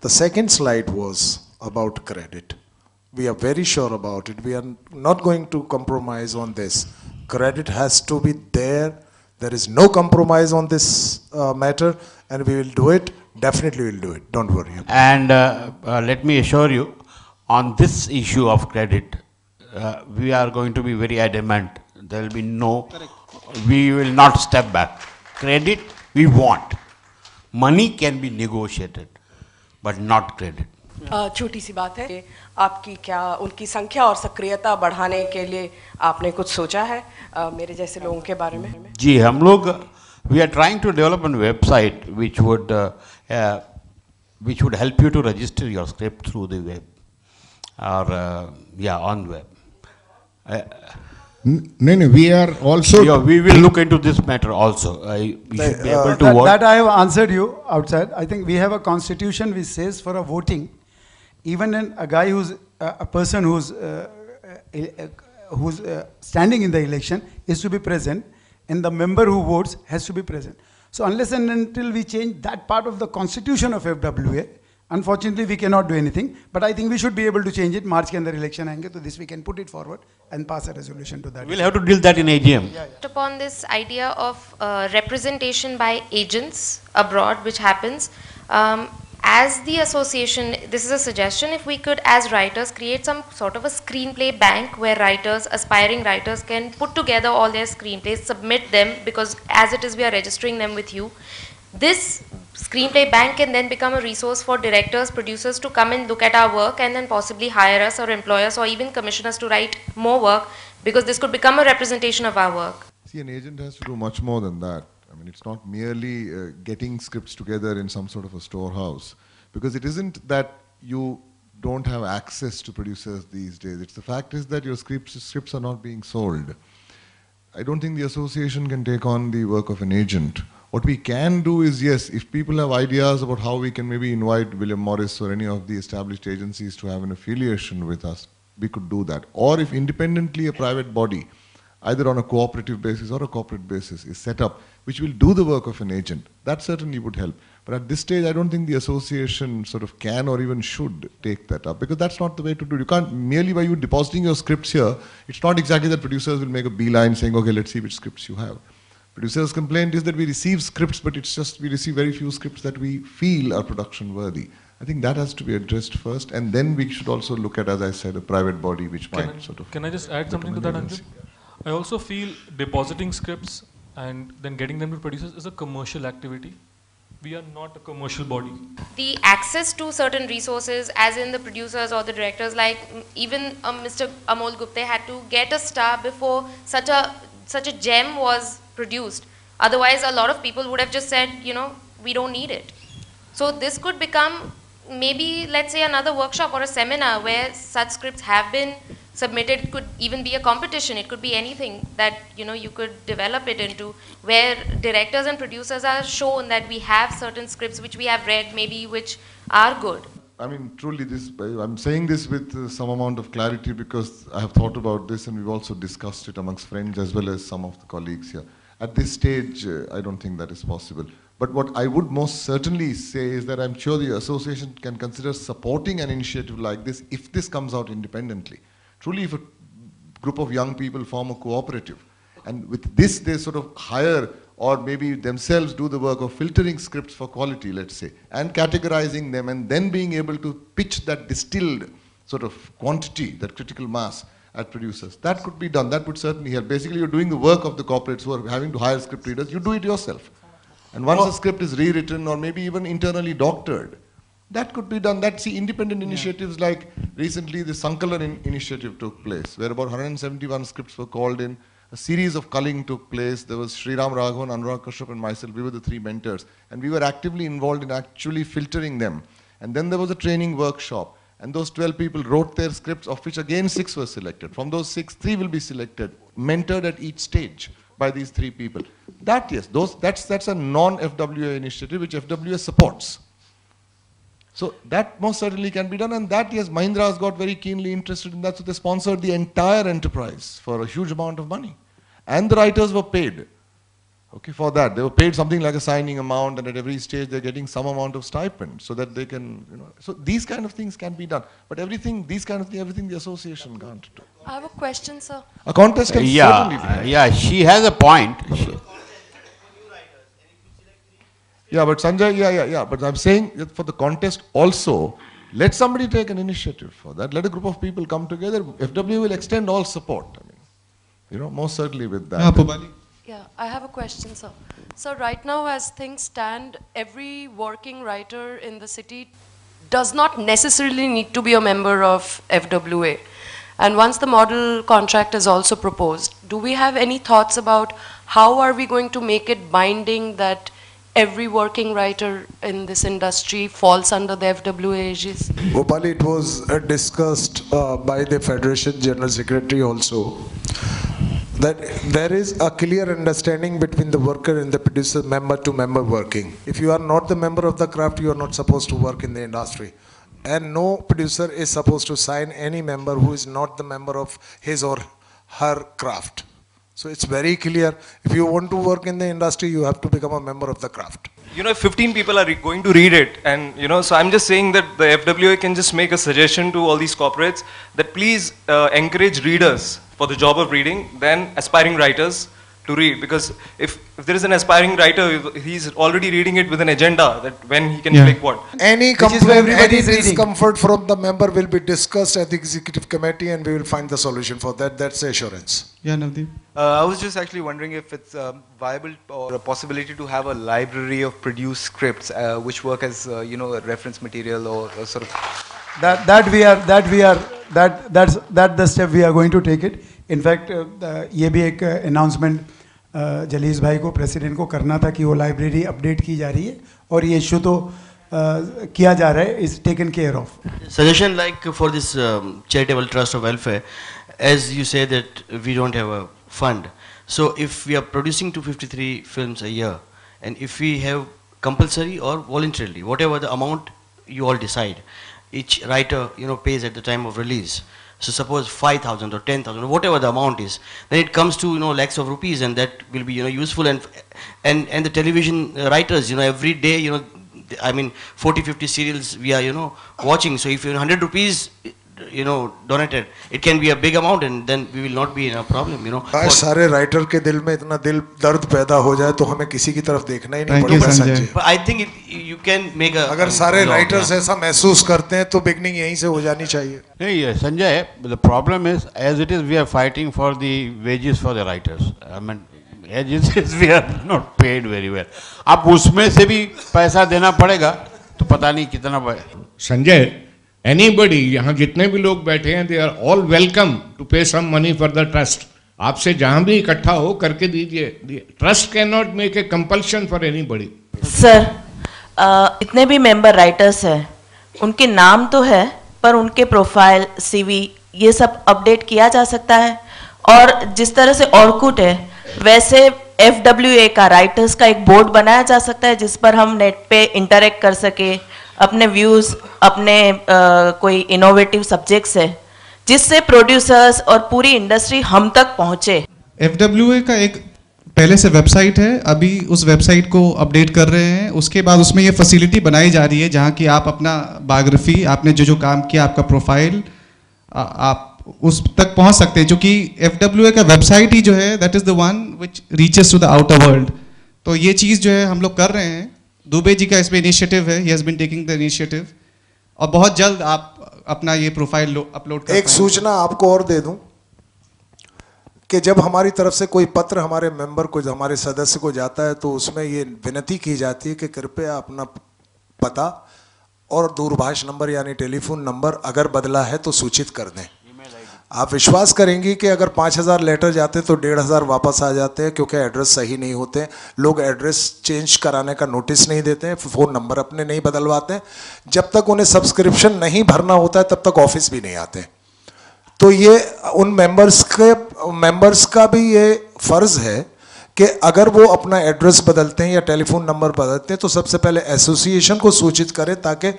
the second slide was about credit. We are very sure about it. We are not going to compromise on this. Credit has to be there. There is no compromise on this matter, and we will do it. Definitely we will do it. Don't worry. And let me assure you, on this issue of credit, we are going to be very adamant. There will be no, we will not step back. Credit we want. Money can be negotiated, but not credit. छोटी सी बात है, आपकी क्या उनकी संख्या और सक्रियता बढ़ाने के लिए आपने कुछ सोचा है मेरे जैसे लोगों के बारे में? जी, हम लोग we are trying to develop a website which would help you to register your script through the web or on web. No, we are also. Yeah, we will look into this matter also. We should be able to vote. That I have answered you outside. I think we have a constitution which says for a voting, even a guy who's a person who's standing in the election is to be present, and the member who votes has to be present. So unless and until we change that part of the constitution of FWA, unfortunately we cannot do anything. But I think we should be able to change it. March के अंदर election आएंगे, तो this we can put it forward and pass a resolution to that. We'll have to deal that in AGM. Upon this idea of representation by agents abroad, which happens, as the association, this is a suggestion, if we could as writers create some sort of a screenplay bank where writers, aspiring writers can put together all their screenplays, submit them, because as it is we are registering them with you. This screenplay bank can then become a resource for directors, producers to come and look at our work and then possibly hire us or employ us or even commission us to write more work, because this could become a representation of our work. See, an agent has to do much more than that. I mean, it's not merely getting scripts together in some sort of a storehouse, because it isn't that you don't have access to producers these days. It's the fact is that your scripts are not being sold. I don't think the association can take on the work of an agent. What we can do is, yes, if people have ideas about how we can maybe invite William Morris or any of the established agencies to have an affiliation with us, we could do that. Or if independently a private body, either on a cooperative basis or a corporate basis, is set up, which will do the work of an agent, that certainly would help. But at this stage, I don't think the association sort of can or even should take that up, because that's not the way to do it. You can't, merely by you depositing your scripts here, it's not exactly that producers will make a beeline saying, okay, let's see which scripts you have. Producers' complaint is that we receive scripts, but it's just we receive very few scripts that we feel are production worthy. I think that has to be addressed first, and then we should also look at, as I said, a private body which might sort of... Can I just add something to that, Anju? I also feel depositing scripts and then getting them to producers is a commercial activity. We are not a commercial body. The access to certain resources, as in the producers or the directors, like even Mr. Amol Gupte had to get a star before such a gem was produced. Otherwise, a lot of people would have just said, you know, we don't need it. So this could become maybe, let's say, another workshop or a seminar where such scripts have been submitted. It could even be a competition. It could be anything that, you know, you could develop it into, where directors and producers are shown that we have certain scripts which we have read, maybe which are good. I mean, truly, I'm saying this with some amount of clarity because I have thought about this and we've also discussed it amongst friends as well as some of the colleagues here. At this stage, I don't think that is possible. But what I would most certainly say is that I'm sure the association can consider supporting an initiative like this if this comes out independently. Truly, if a group of young people form a cooperative, and with this they sort of hire or maybe themselves do the work of filtering scripts for quality, let's say, and categorizing them and then being able to pitch that distilled sort of quantity, that critical mass at producers. That could be done. That would certainly help. Basically, you're doing the work of the corporates who are having to hire script readers. You do it yourself. And once a script is rewritten or maybe even internally doctored, that could be done. That's the independent initiatives like recently the Sankalan initiative took place, where about 171 scripts were called in. A series of culling took place. There was Sriram Raghavan, Anurag Kashyap and myself. We were the three mentors. And we were actively involved in actually filtering them. And then there was a training workshop. And those 12 people wrote their scripts, of which again 6 were selected. From those 6, 3 will be selected, mentored at each stage by these 3 people. That, yes, that's a non-FWA initiative which FWA supports. So that most certainly can be done, and that, yes, Mahindra has got very keenly interested in that, so they sponsored the entire enterprise for a huge amount of money. And the writers were paid, okay, for that. They were paid something like a signing amount, and at every stage they're getting some amount of stipend, so that they can, you know, so these kind of things can be done. But everything, these kind of things, everything the association can't do. I have a question, sir. A contest can certainly be done. Yeah, she has a point. Yeah, but Sanjay, yeah. But I'm saying that for the contest also, let somebody take an initiative for that. Let a group of people come together. FW will extend all support. I mean, you know, most certainly with that. Yeah, I have a question, sir. So right now, as things stand, every working writer in the city does not necessarily need to be a member of FWA. And once the model contract is also proposed, do we have any thoughts about how are we going to make it binding that every working writer in this industry falls under the FWA aegis? Bhopali, it was discussed by the Federation General Secretary also, that there is a clear understanding between the worker and the producer, member to member working. If you are not the member of the craft, you are not supposed to work in the industry. And no producer is supposed to sign any member who is not the member of his or her craft. So it's very clear, if you want to work in the industry, you have to become a member of the craft. You know, if 15 people are going to read it, and you know, so I'm just saying that the FWA can just make a suggestion to all these corporates that please encourage readers for the job of reading than aspiring writers to read. Because if there is an aspiring writer, he's already reading it with an agenda that when he can click what. Any complaint, any discomfort from the member will be discussed at the executive committee and we will find the solution for that. That's the assurance. Yeah, Navdeep. I was just actually wondering if it's viable or a possibility to have a library of produced scripts which work as you know, a reference material or sort of. That's the step we are going to take it. In fact, ये भी एक announcement Jalees भाई को president को करना था कि वो लाइब्रेरी अपडेट की जा रही है और ये इशू तो किया जा रहा है, is taken care of. Suggestion like for this charitable trust of welfare, as you say that we don't have a fund. So if we are producing 253 films a year, and if we have compulsory or voluntarily, whatever the amount you all decide, each writer, you know, pays at the time of release. So suppose 5,000 or 10,000 or whatever the amount is, then it comes to, you know, lakhs of rupees, and that will be, you know, useful. And the television writers, you know, every day, you know, I mean 40-50 serials we are, you know, watching. So if you 100 rupees donated. It can be a big amount, and then we will not be in a problem. सारे writer के दिल में इतना दिल दर्द पैदा हो जाए तो हमें किसी की तरफ देखना ही नहीं पड़ेगा Sanjay. But I think you can make a. अगर सारे राइटर्स ऐसा महसूस करते हैं तो बिगनिंग यहीं से हो जानी चाहिए। नहीं Sanjay, the problem is as it is we are fighting for the wages for the writers. I mean, as it is we are not paid very well. अब उसमें से भी पैसा देना पड़ेगा तो पता नहीं कितना। संजय, एनीबडी, यहाँ जितने भी लोग बैठे हैं, they are all welcome to pay some money for the trust. आपसे जहाँ भी इकट्ठा हो करके दीजिए। Trust can not make a compulsion for anybody. Sir, इतने भी मेंबर राइटर्स हैं, उनके नाम तो है पर उनके प्रोफाइल, सीवी ये सब अपडेट किया जा सकता है। और जिस तरह से ऑर्कुट है वैसे FWA का राइटर्स का एक बोर्ड बनाया जा सकता है जिस पर हम नेट पे इंटरेक्ट कर सके, अपने व्यूज, अपने कोई इनोवेटिव सब्जेक्ट्स है जिससे प्रोड्यूसर्स और पूरी इंडस्ट्री हम तक पहुंचे। FWA का एक पहले से वेबसाइट है, अभी उस वेबसाइट को अपडेट कर रहे हैं। उसके बाद उसमें ये फैसिलिटी बनाई जा रही है जहाँ की आप अपना बायोग्राफी, आपने जो काम किया, आपका प्रोफाइल, आप उस तक पहुंच सकते हैं। जो कि FWA का वेबसाइट ही जो है that is the one which reaches to the outer world. तो ये चीज़ जो है हम लोग कर रहे हैं। दुबे जी का इसमें इनिशिएटिव है, he has been taking the initiative, और बहुत जल्द आप अपना ये प्रोफाइल अपलोड कर। एक सूचना आपको और दे दूं कि जब हमारी तरफ से कोई पत्र हमारे मेंबर को, हमारे सदस्य को जाता है तो उसमें ये विनती की जाती है कि कृपया अपना पता और दूरभाष नंबर यानी टेलीफोन नंबर अगर बदला है तो सूचित कर दें। आप विश्वास करेंगी कि अगर 5000 लेटर जाते तो 1500 वापस आ जाते हैं, क्योंकि एड्रेस सही नहीं होते। लोग एड्रेस चेंज कराने का नोटिस नहीं देते हैं, फ़ोन नंबर अपने नहीं बदलवाते हैं। जब तक उन्हें सब्सक्रिप्शन नहीं भरना होता है तब तक ऑफिस भी नहीं आते। तो ये उन मेंबर्स का भी ये फ़र्ज़ है कि अगर वो अपना एड्रेस बदलते हैं या टेलीफोन नंबर बदलते हैं तो सबसे पहले एसोसिएशन को सूचित करें ताकि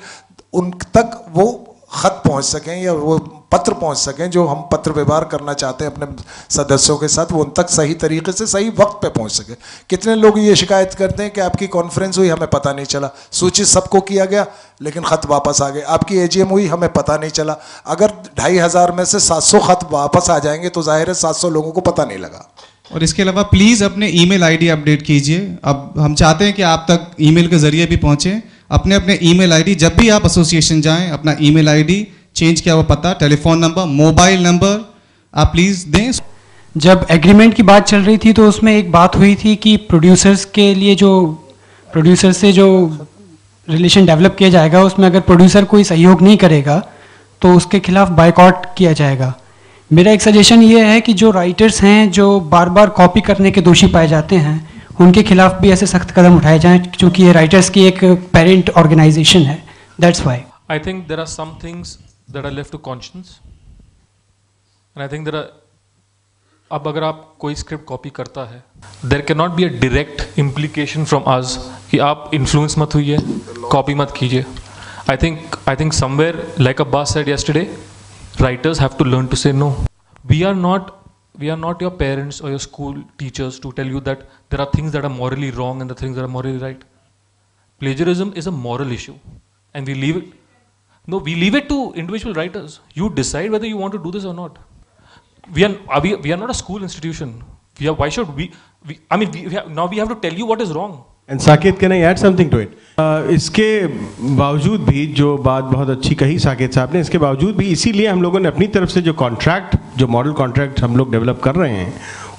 उन तक वो खत पहुंच सकें या वो पत्र पहुंच सकें जो हम पत्र व्यवहार करना चाहते हैं अपने सदस्यों के साथ, वो उन तक सही तरीके से सही वक्त पे पहुंच सके। कितने लोग ये शिकायत करते हैं कि आपकी कॉन्फ्रेंस हुई, हमें पता नहीं चला, सूचित सबको किया गया लेकिन खत वापस आ गए। आपकी AGM हुई, हमें पता नहीं चला। अगर 2500 में से 700 खत वापस आ जाएंगे तो जाहिर है 700 लोगों को पता नहीं लगा। और इसके अलावा प्लीज़ अपने ईमेल आईडी अपडेट कीजिए। अब हम चाहते हैं कि आप तक ईमेल के जरिए भी पहुँचे। अपने ईमेल आईडी, जब भी आप एसोसिएशन जाएं, अपना ईमेल आईडी चेंज किया हुआ पता, टेलीफोन नंबर, मोबाइल नंबर आप प्लीज़ दें। जब एग्रीमेंट की बात चल रही थी तो उसमें एक बात हुई थी कि प्रोड्यूसर्स के लिए जो प्रोड्यूसर से जो रिलेशन डेवलप किया जाएगा उसमें अगर प्रोड्यूसर कोई सहयोग नहीं करेगा तो उसके खिलाफ बायकॉट किया जाएगा। मेरा एक सजेशन ये है कि जो राइटर्स हैं जो बार बार कॉपी करने के दोषी पाए जाते हैं उनके खिलाफ भी ऐसे सख्त कदम उठाए जाएं, क्योंकि ये राइटर्स की एक पेरेंट ऑर्गेनाइजेशन है। That's why I think there are some things that are left to conscience, and I think there are. अब अगर आप कोई स्क्रिप्ट कॉपी करता है, there cannot be a direct implication from us कि आप इन्फ्लुएंस मत हुई है, कॉपी मत कीजिए। I think somewhere, like Abbas said yesterday, writers have to learn to say no. We are not your parents or your school teachers to tell you that there are things that are morally wrong and the things that are morally right. Plagiarism is a moral issue, and we leave it. No, we leave it to individual writers. You decide whether you want to do this or not. We are not a school institution. Why should we? Now we have to tell you what is wrong. And Saket, can I add something to it? इसके बावजूद भी जो बात बहुत अच्छी कही साकेत साहब ने, इसके बावजूद भी इसीलिए हम लोगों ने अपनी तरफ से जो कॉन्ट्रैक्ट, जो मॉडल कॉन्ट्रैक्ट हम लोग डेवलप कर रहे हैं,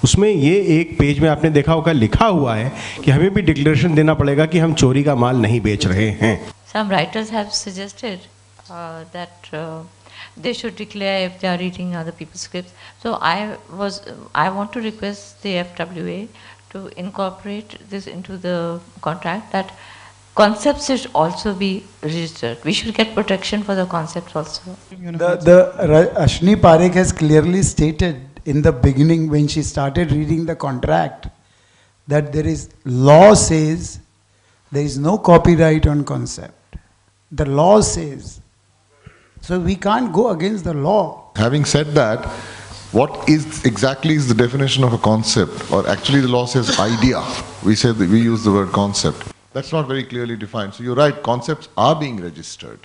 उसमें ये एक पेज में आपने देखा होगा लिखा हुआ है कि हमें भी डिक्लेरेशन देना पड़ेगा कि हम चोरी का माल नहीं बेच रहे हैं. Some writers have suggested that they should declare if they are reading other people's scripts. So I want to request the FWA to incorporate this into the contract, that concepts should also be registered. We should get protection for the concepts also. Ashni Parekh has clearly stated in the beginning when she started reading the contract that there is law says there is no copyright on concept. The law says. So we can't go against the law. Having said that, what is exactly is the definition of a concept? Or actually the law says idea. We use the word concept. That's not very clearly defined. So you're right, concepts are being registered.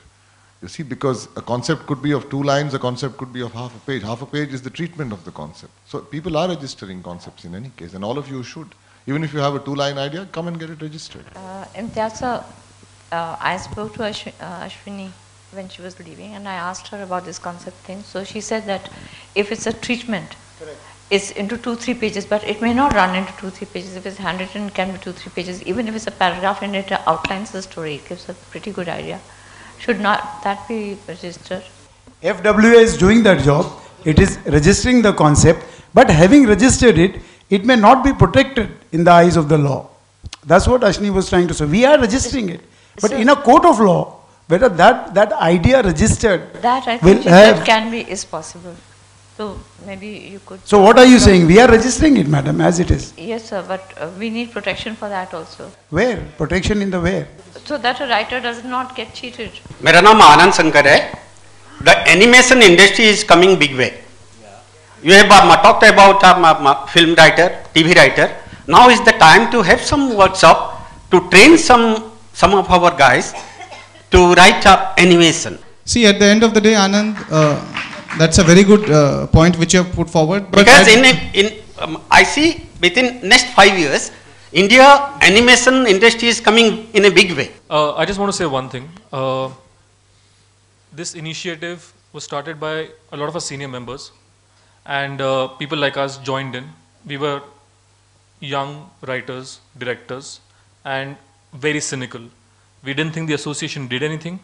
You see, because a concept could be of 2 lines, a concept could be of half a page. Half a page is the treatment of the concept. So people are registering concepts in any case, and all of you should. Even if you have a 2-line idea, come and get it registered. Imtiaz sir, I spoke to Ashwini when she was leaving, and I asked her about this concept thing. So she said that if it's a treatment, it's into 2-3 pages, but it may not run into 2-3 pages. If it's handwritten, it can be 2-3 pages. Even if it's a paragraph and it outlines the story, it gives a pretty good idea. Should not that be registered? FWA is doing that job. It is registering the concept, but having registered it, it may not be protected in the eyes of the law. That's what Ashni was trying to say. We are registering it, but in a court of law, whether that idea registered that I think that can be is possible. So maybe you could. So what are you saying? We are registering it, madam, as it is. Yes, sir, but we need protection for that also. Where? Protection in the where? So that a writer does not get cheated. मेरा नाम आनंद शंकर है. The animation industry is coming big way. You have talked about film writer, TV writer. Now is the time to have some workshop to train some of our guys to write animation. See, at the end of the day, Anand, that's a very good point which you have put forward. But because I see within next 5 years, India animation industry is coming in a big way. I just want to say one thing. This initiative was started by a lot of our senior members, and people like us joined in. We were young writers, directors, and very cynical. We didn't think the association did anything.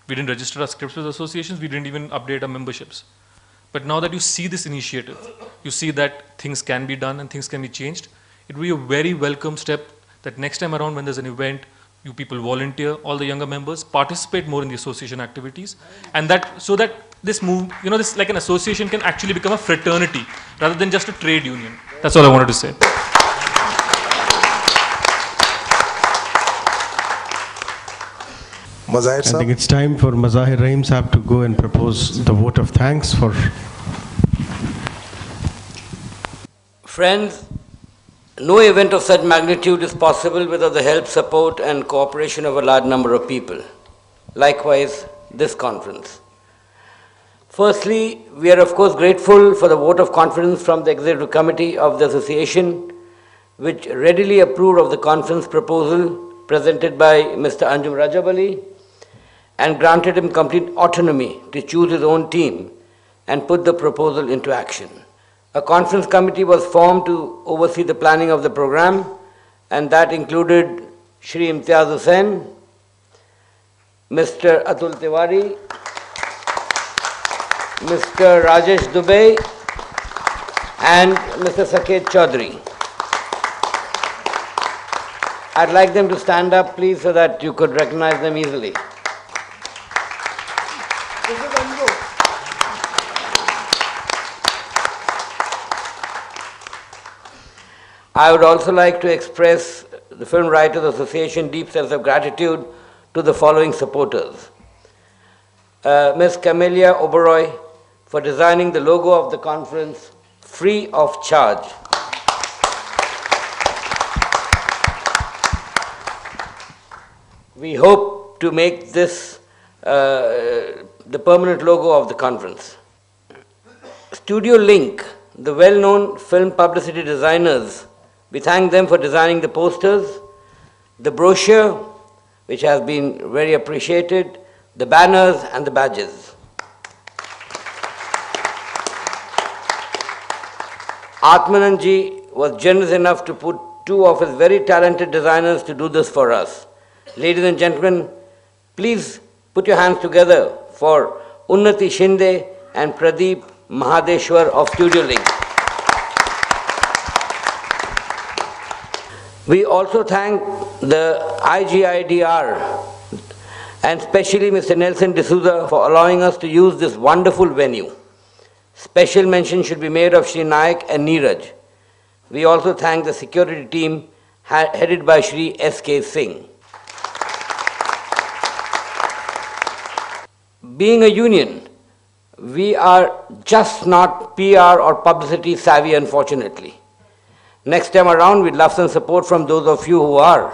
We didn't register our scripts with associations. We didn't even update our memberships. But now that you see this initiative, you see that things can be done and things can be changed. It will be a very welcome step that next time around when there's an event, you people volunteer, all the younger members, participate more in the association activities, and that so that this move, this like an association can actually become a fraternity rather than just a trade union. That's all I wanted to say. I think it's time for Mazahir Rahim Sahab to go and propose the vote of thanks for. Friends, no event of such magnitude is possible without the help, support and cooperation of a large number of people. Likewise, this conference. Firstly, we are of course grateful for the vote of confidence from the Executive Committee of the Association, which readily approved of the conference proposal presented by Mr. Anjum Rajab Ali and granted him complete autonomy to choose his own team and put the proposal into action. A conference committee was formed to oversee the planning of the program, and that included Shri Imtiaz Hussain, Mr. Atul Tiwari, Mr. Rajesh Dubey, and Mr. Saket Chaudhary. I'd like them to stand up, please, so that you could recognize them easily. I would also like to express the Film Writers Association deep sense of gratitude to the following supporters. Ms. Camelia Oberoi for designing the logo of the conference free of charge. We hope to make this the permanent logo of the conference. Studio Link, the well-known film publicity designers, we thank them for designing the posters, the brochure, which has been very appreciated, the banners and the badges. Atmananji was generous enough to put 2 of his very talented designers to do this for us. Ladies and gentlemen, please put your hands together for Unnati Shinde and Pradeep Mahadeshwar of Studio Link. We also thank the IGIDR and especially Mr. Nelson D'Souza for allowing us to use this wonderful venue. Special mention should be made of Shri Naik and Neeraj. We also thank the security team headed by Shri S.K. Singh. Being a union, we are just not PR or publicity savvy, unfortunately. Next time around, we'd love some support from those of you who are.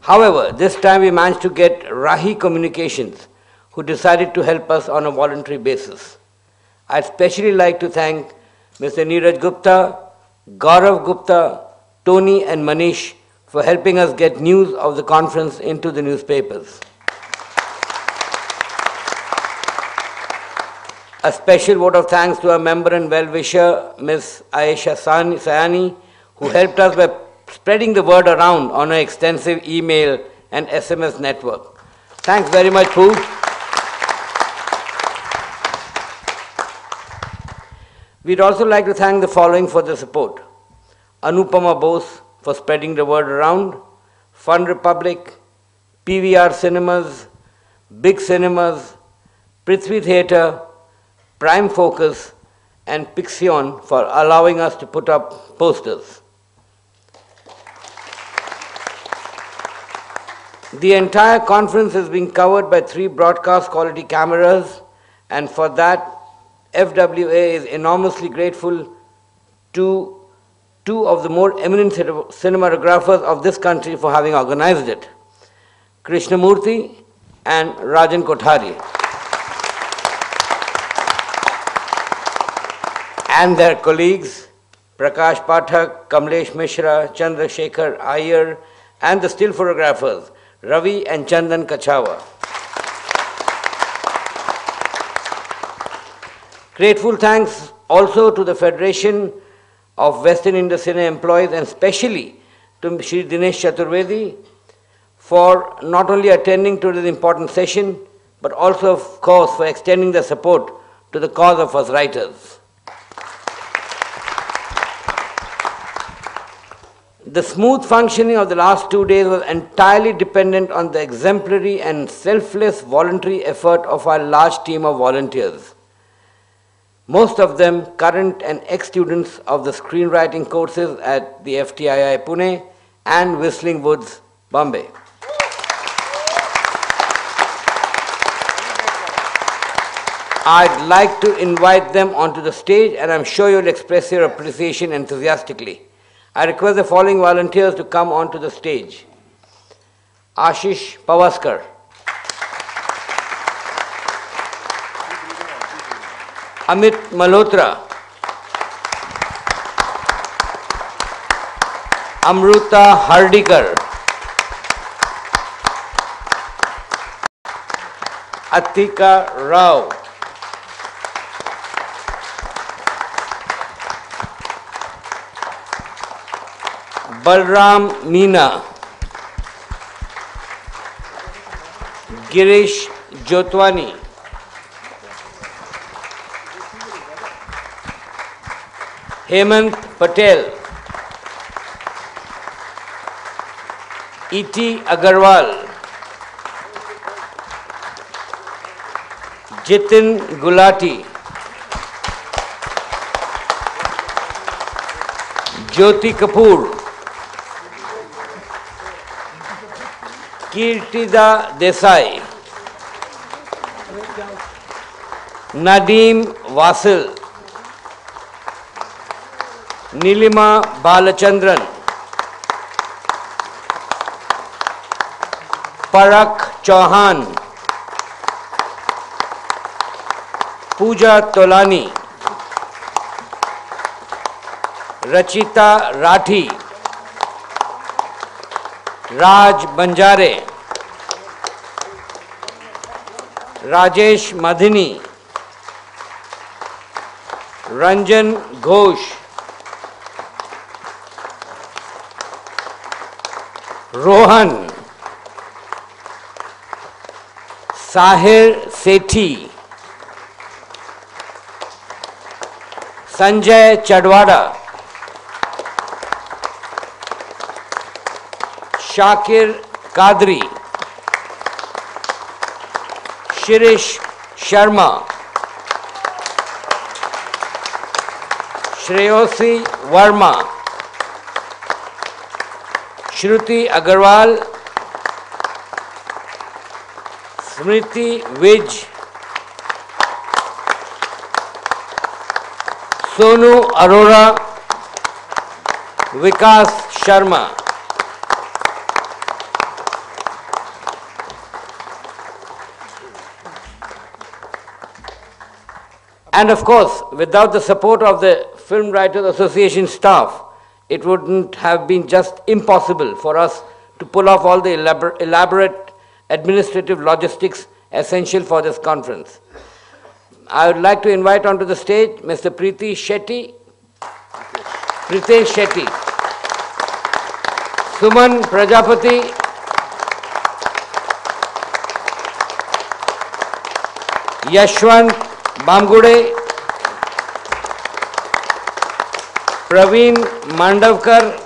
However, this time we managed to get Rahi Communications, who decided to help us on a voluntary basis. I'd especially like to thank Mr. Neeraj Gupta, Gaurav Gupta, Tony and Manish for helping us get news of the conference into the newspapers. A special vote of thanks to our member and well-wisher, Ms. Ayesha Sayani, who helped us by spreading the word around on her extensive email and SMS network. Thanks very much, Pooh. We'd also like to thank the following for the support. Anupama Bose for spreading the word around, Fun Republic, PVR Cinemas, Big Cinemas, Prithvi Theatre, Prime Focus, and Pixion for allowing us to put up posters. The entire conference is being covered by 3 broadcast quality cameras, and for that, FWA is enormously grateful to 2 of the more eminent cinematographers of this country for having organized it, Krishnamurthy and Rajan Kothari, and their colleagues, Prakash Pathak, Kamlesh Mishra, Chandrasekhar Iyer, and the still photographers, Ravi and Chandan Kachawa. Grateful thanks also to the Federation of Western India Cine Employees and especially to Shri Dinesh Chaturvedi for not only attending to this important session, but also, of course, for extending their support to the cause of us writers. The smooth functioning of the last 2 days was entirely dependent on the exemplary and selfless voluntary effort of our large team of volunteers. Most of them current and ex-students of the screenwriting courses at the FTII Pune and Whistling Woods, Bombay. I'd like to invite them onto the stage, and I'm sure you'll express your appreciation enthusiastically. I request the following volunteers to come onto the stage. Ashish Pavaskar, Amit Malhotra, Amruta Hardikar, Atika Rao, Balram Meena, Girish Jotwani, Hemant Patel, E.T. Agarwal, Jitin Gulati, Jyoti Kapoor, Kirtida Desai, Nadeem Vasil, Nilima Balachandran, Parak Chauhan, Pooja Tolani, Rachita Rathi, Raj Banjare, Rajesh Madhini, Ranjan Ghosh, Rohan, Sahir Sethi, Sanjay Chadwada, Shakir Kadri, Shirish Sharma, Shreyosi Verma, Shruti Agarwal, Smriti Vij, Sonu Arora, Vikas Sharma. And of course, without the support of the Film Writers Association staff, it wouldn't have been just impossible for us to pull off all the elaborate administrative logistics essential for this conference. I would like to invite onto the stage Mr. Pritesh Shetty, Suman Prajapati, Yashwant Bamgude, Praveen Mandavkar,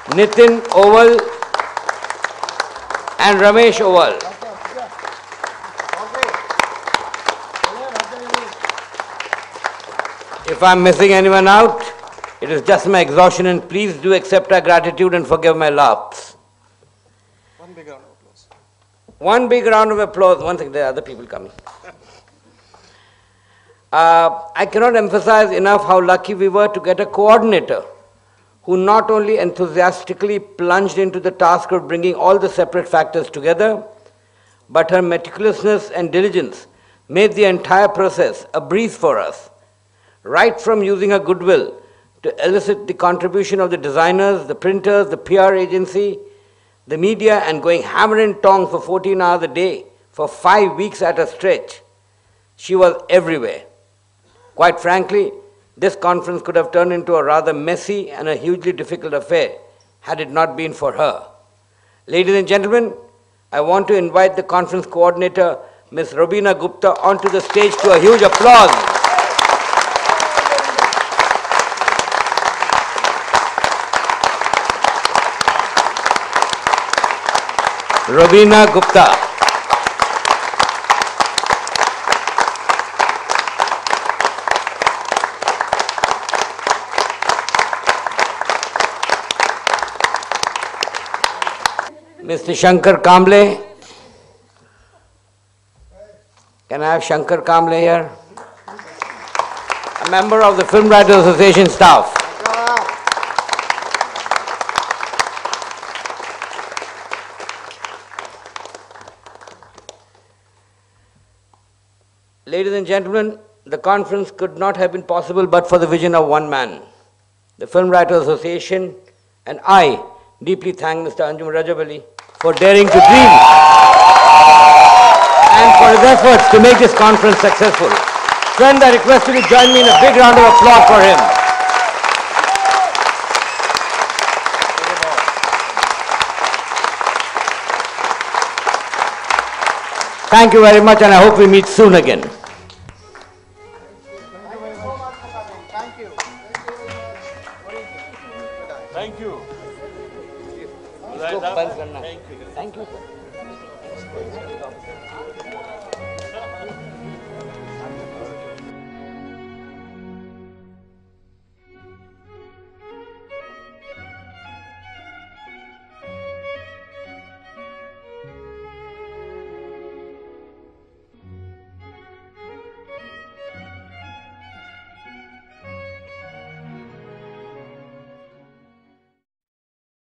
Nitin Oval, and Ramesh Oval. If I'm missing anyone out, it is just my exhaustion, and please do accept our gratitude and forgive my lapse. One big round of applause. One big round of applause. One thing, there are other people coming. I cannot emphasize enough how lucky we were to get a coordinator who not only enthusiastically plunged into the task of bringing all the separate factors together, but her meticulousness and diligence made the entire process a breeze for us. Right from using her goodwill to elicit the contribution of the designers, the printers, the PR agency, the media, and going hammer and tongs for 14 hours a day for 5 weeks at a stretch. She was everywhere. Quite frankly, this conference could have turned into a rather messy and a hugely difficult affair had it not been for her. Ladies and gentlemen, I want to invite the conference coordinator, Ms. Robina Gupta, onto the stage to a huge applause. Robina Gupta. Mr. Shankar Kamble. Can I have Shankar Kamble here? A member of the Film Writers Association staff. Ladies and gentlemen, the conference could not have been possible but for the vision of one man. The Film Writers Association and I deeply thank Mr. Anjum Rajabali for daring to dream and for his efforts to make this conference successful. Friends, I request you to join me in a big round of applause for him. Thank you very much, and I hope we meet soon again. Thank you. Thank you. Thank you.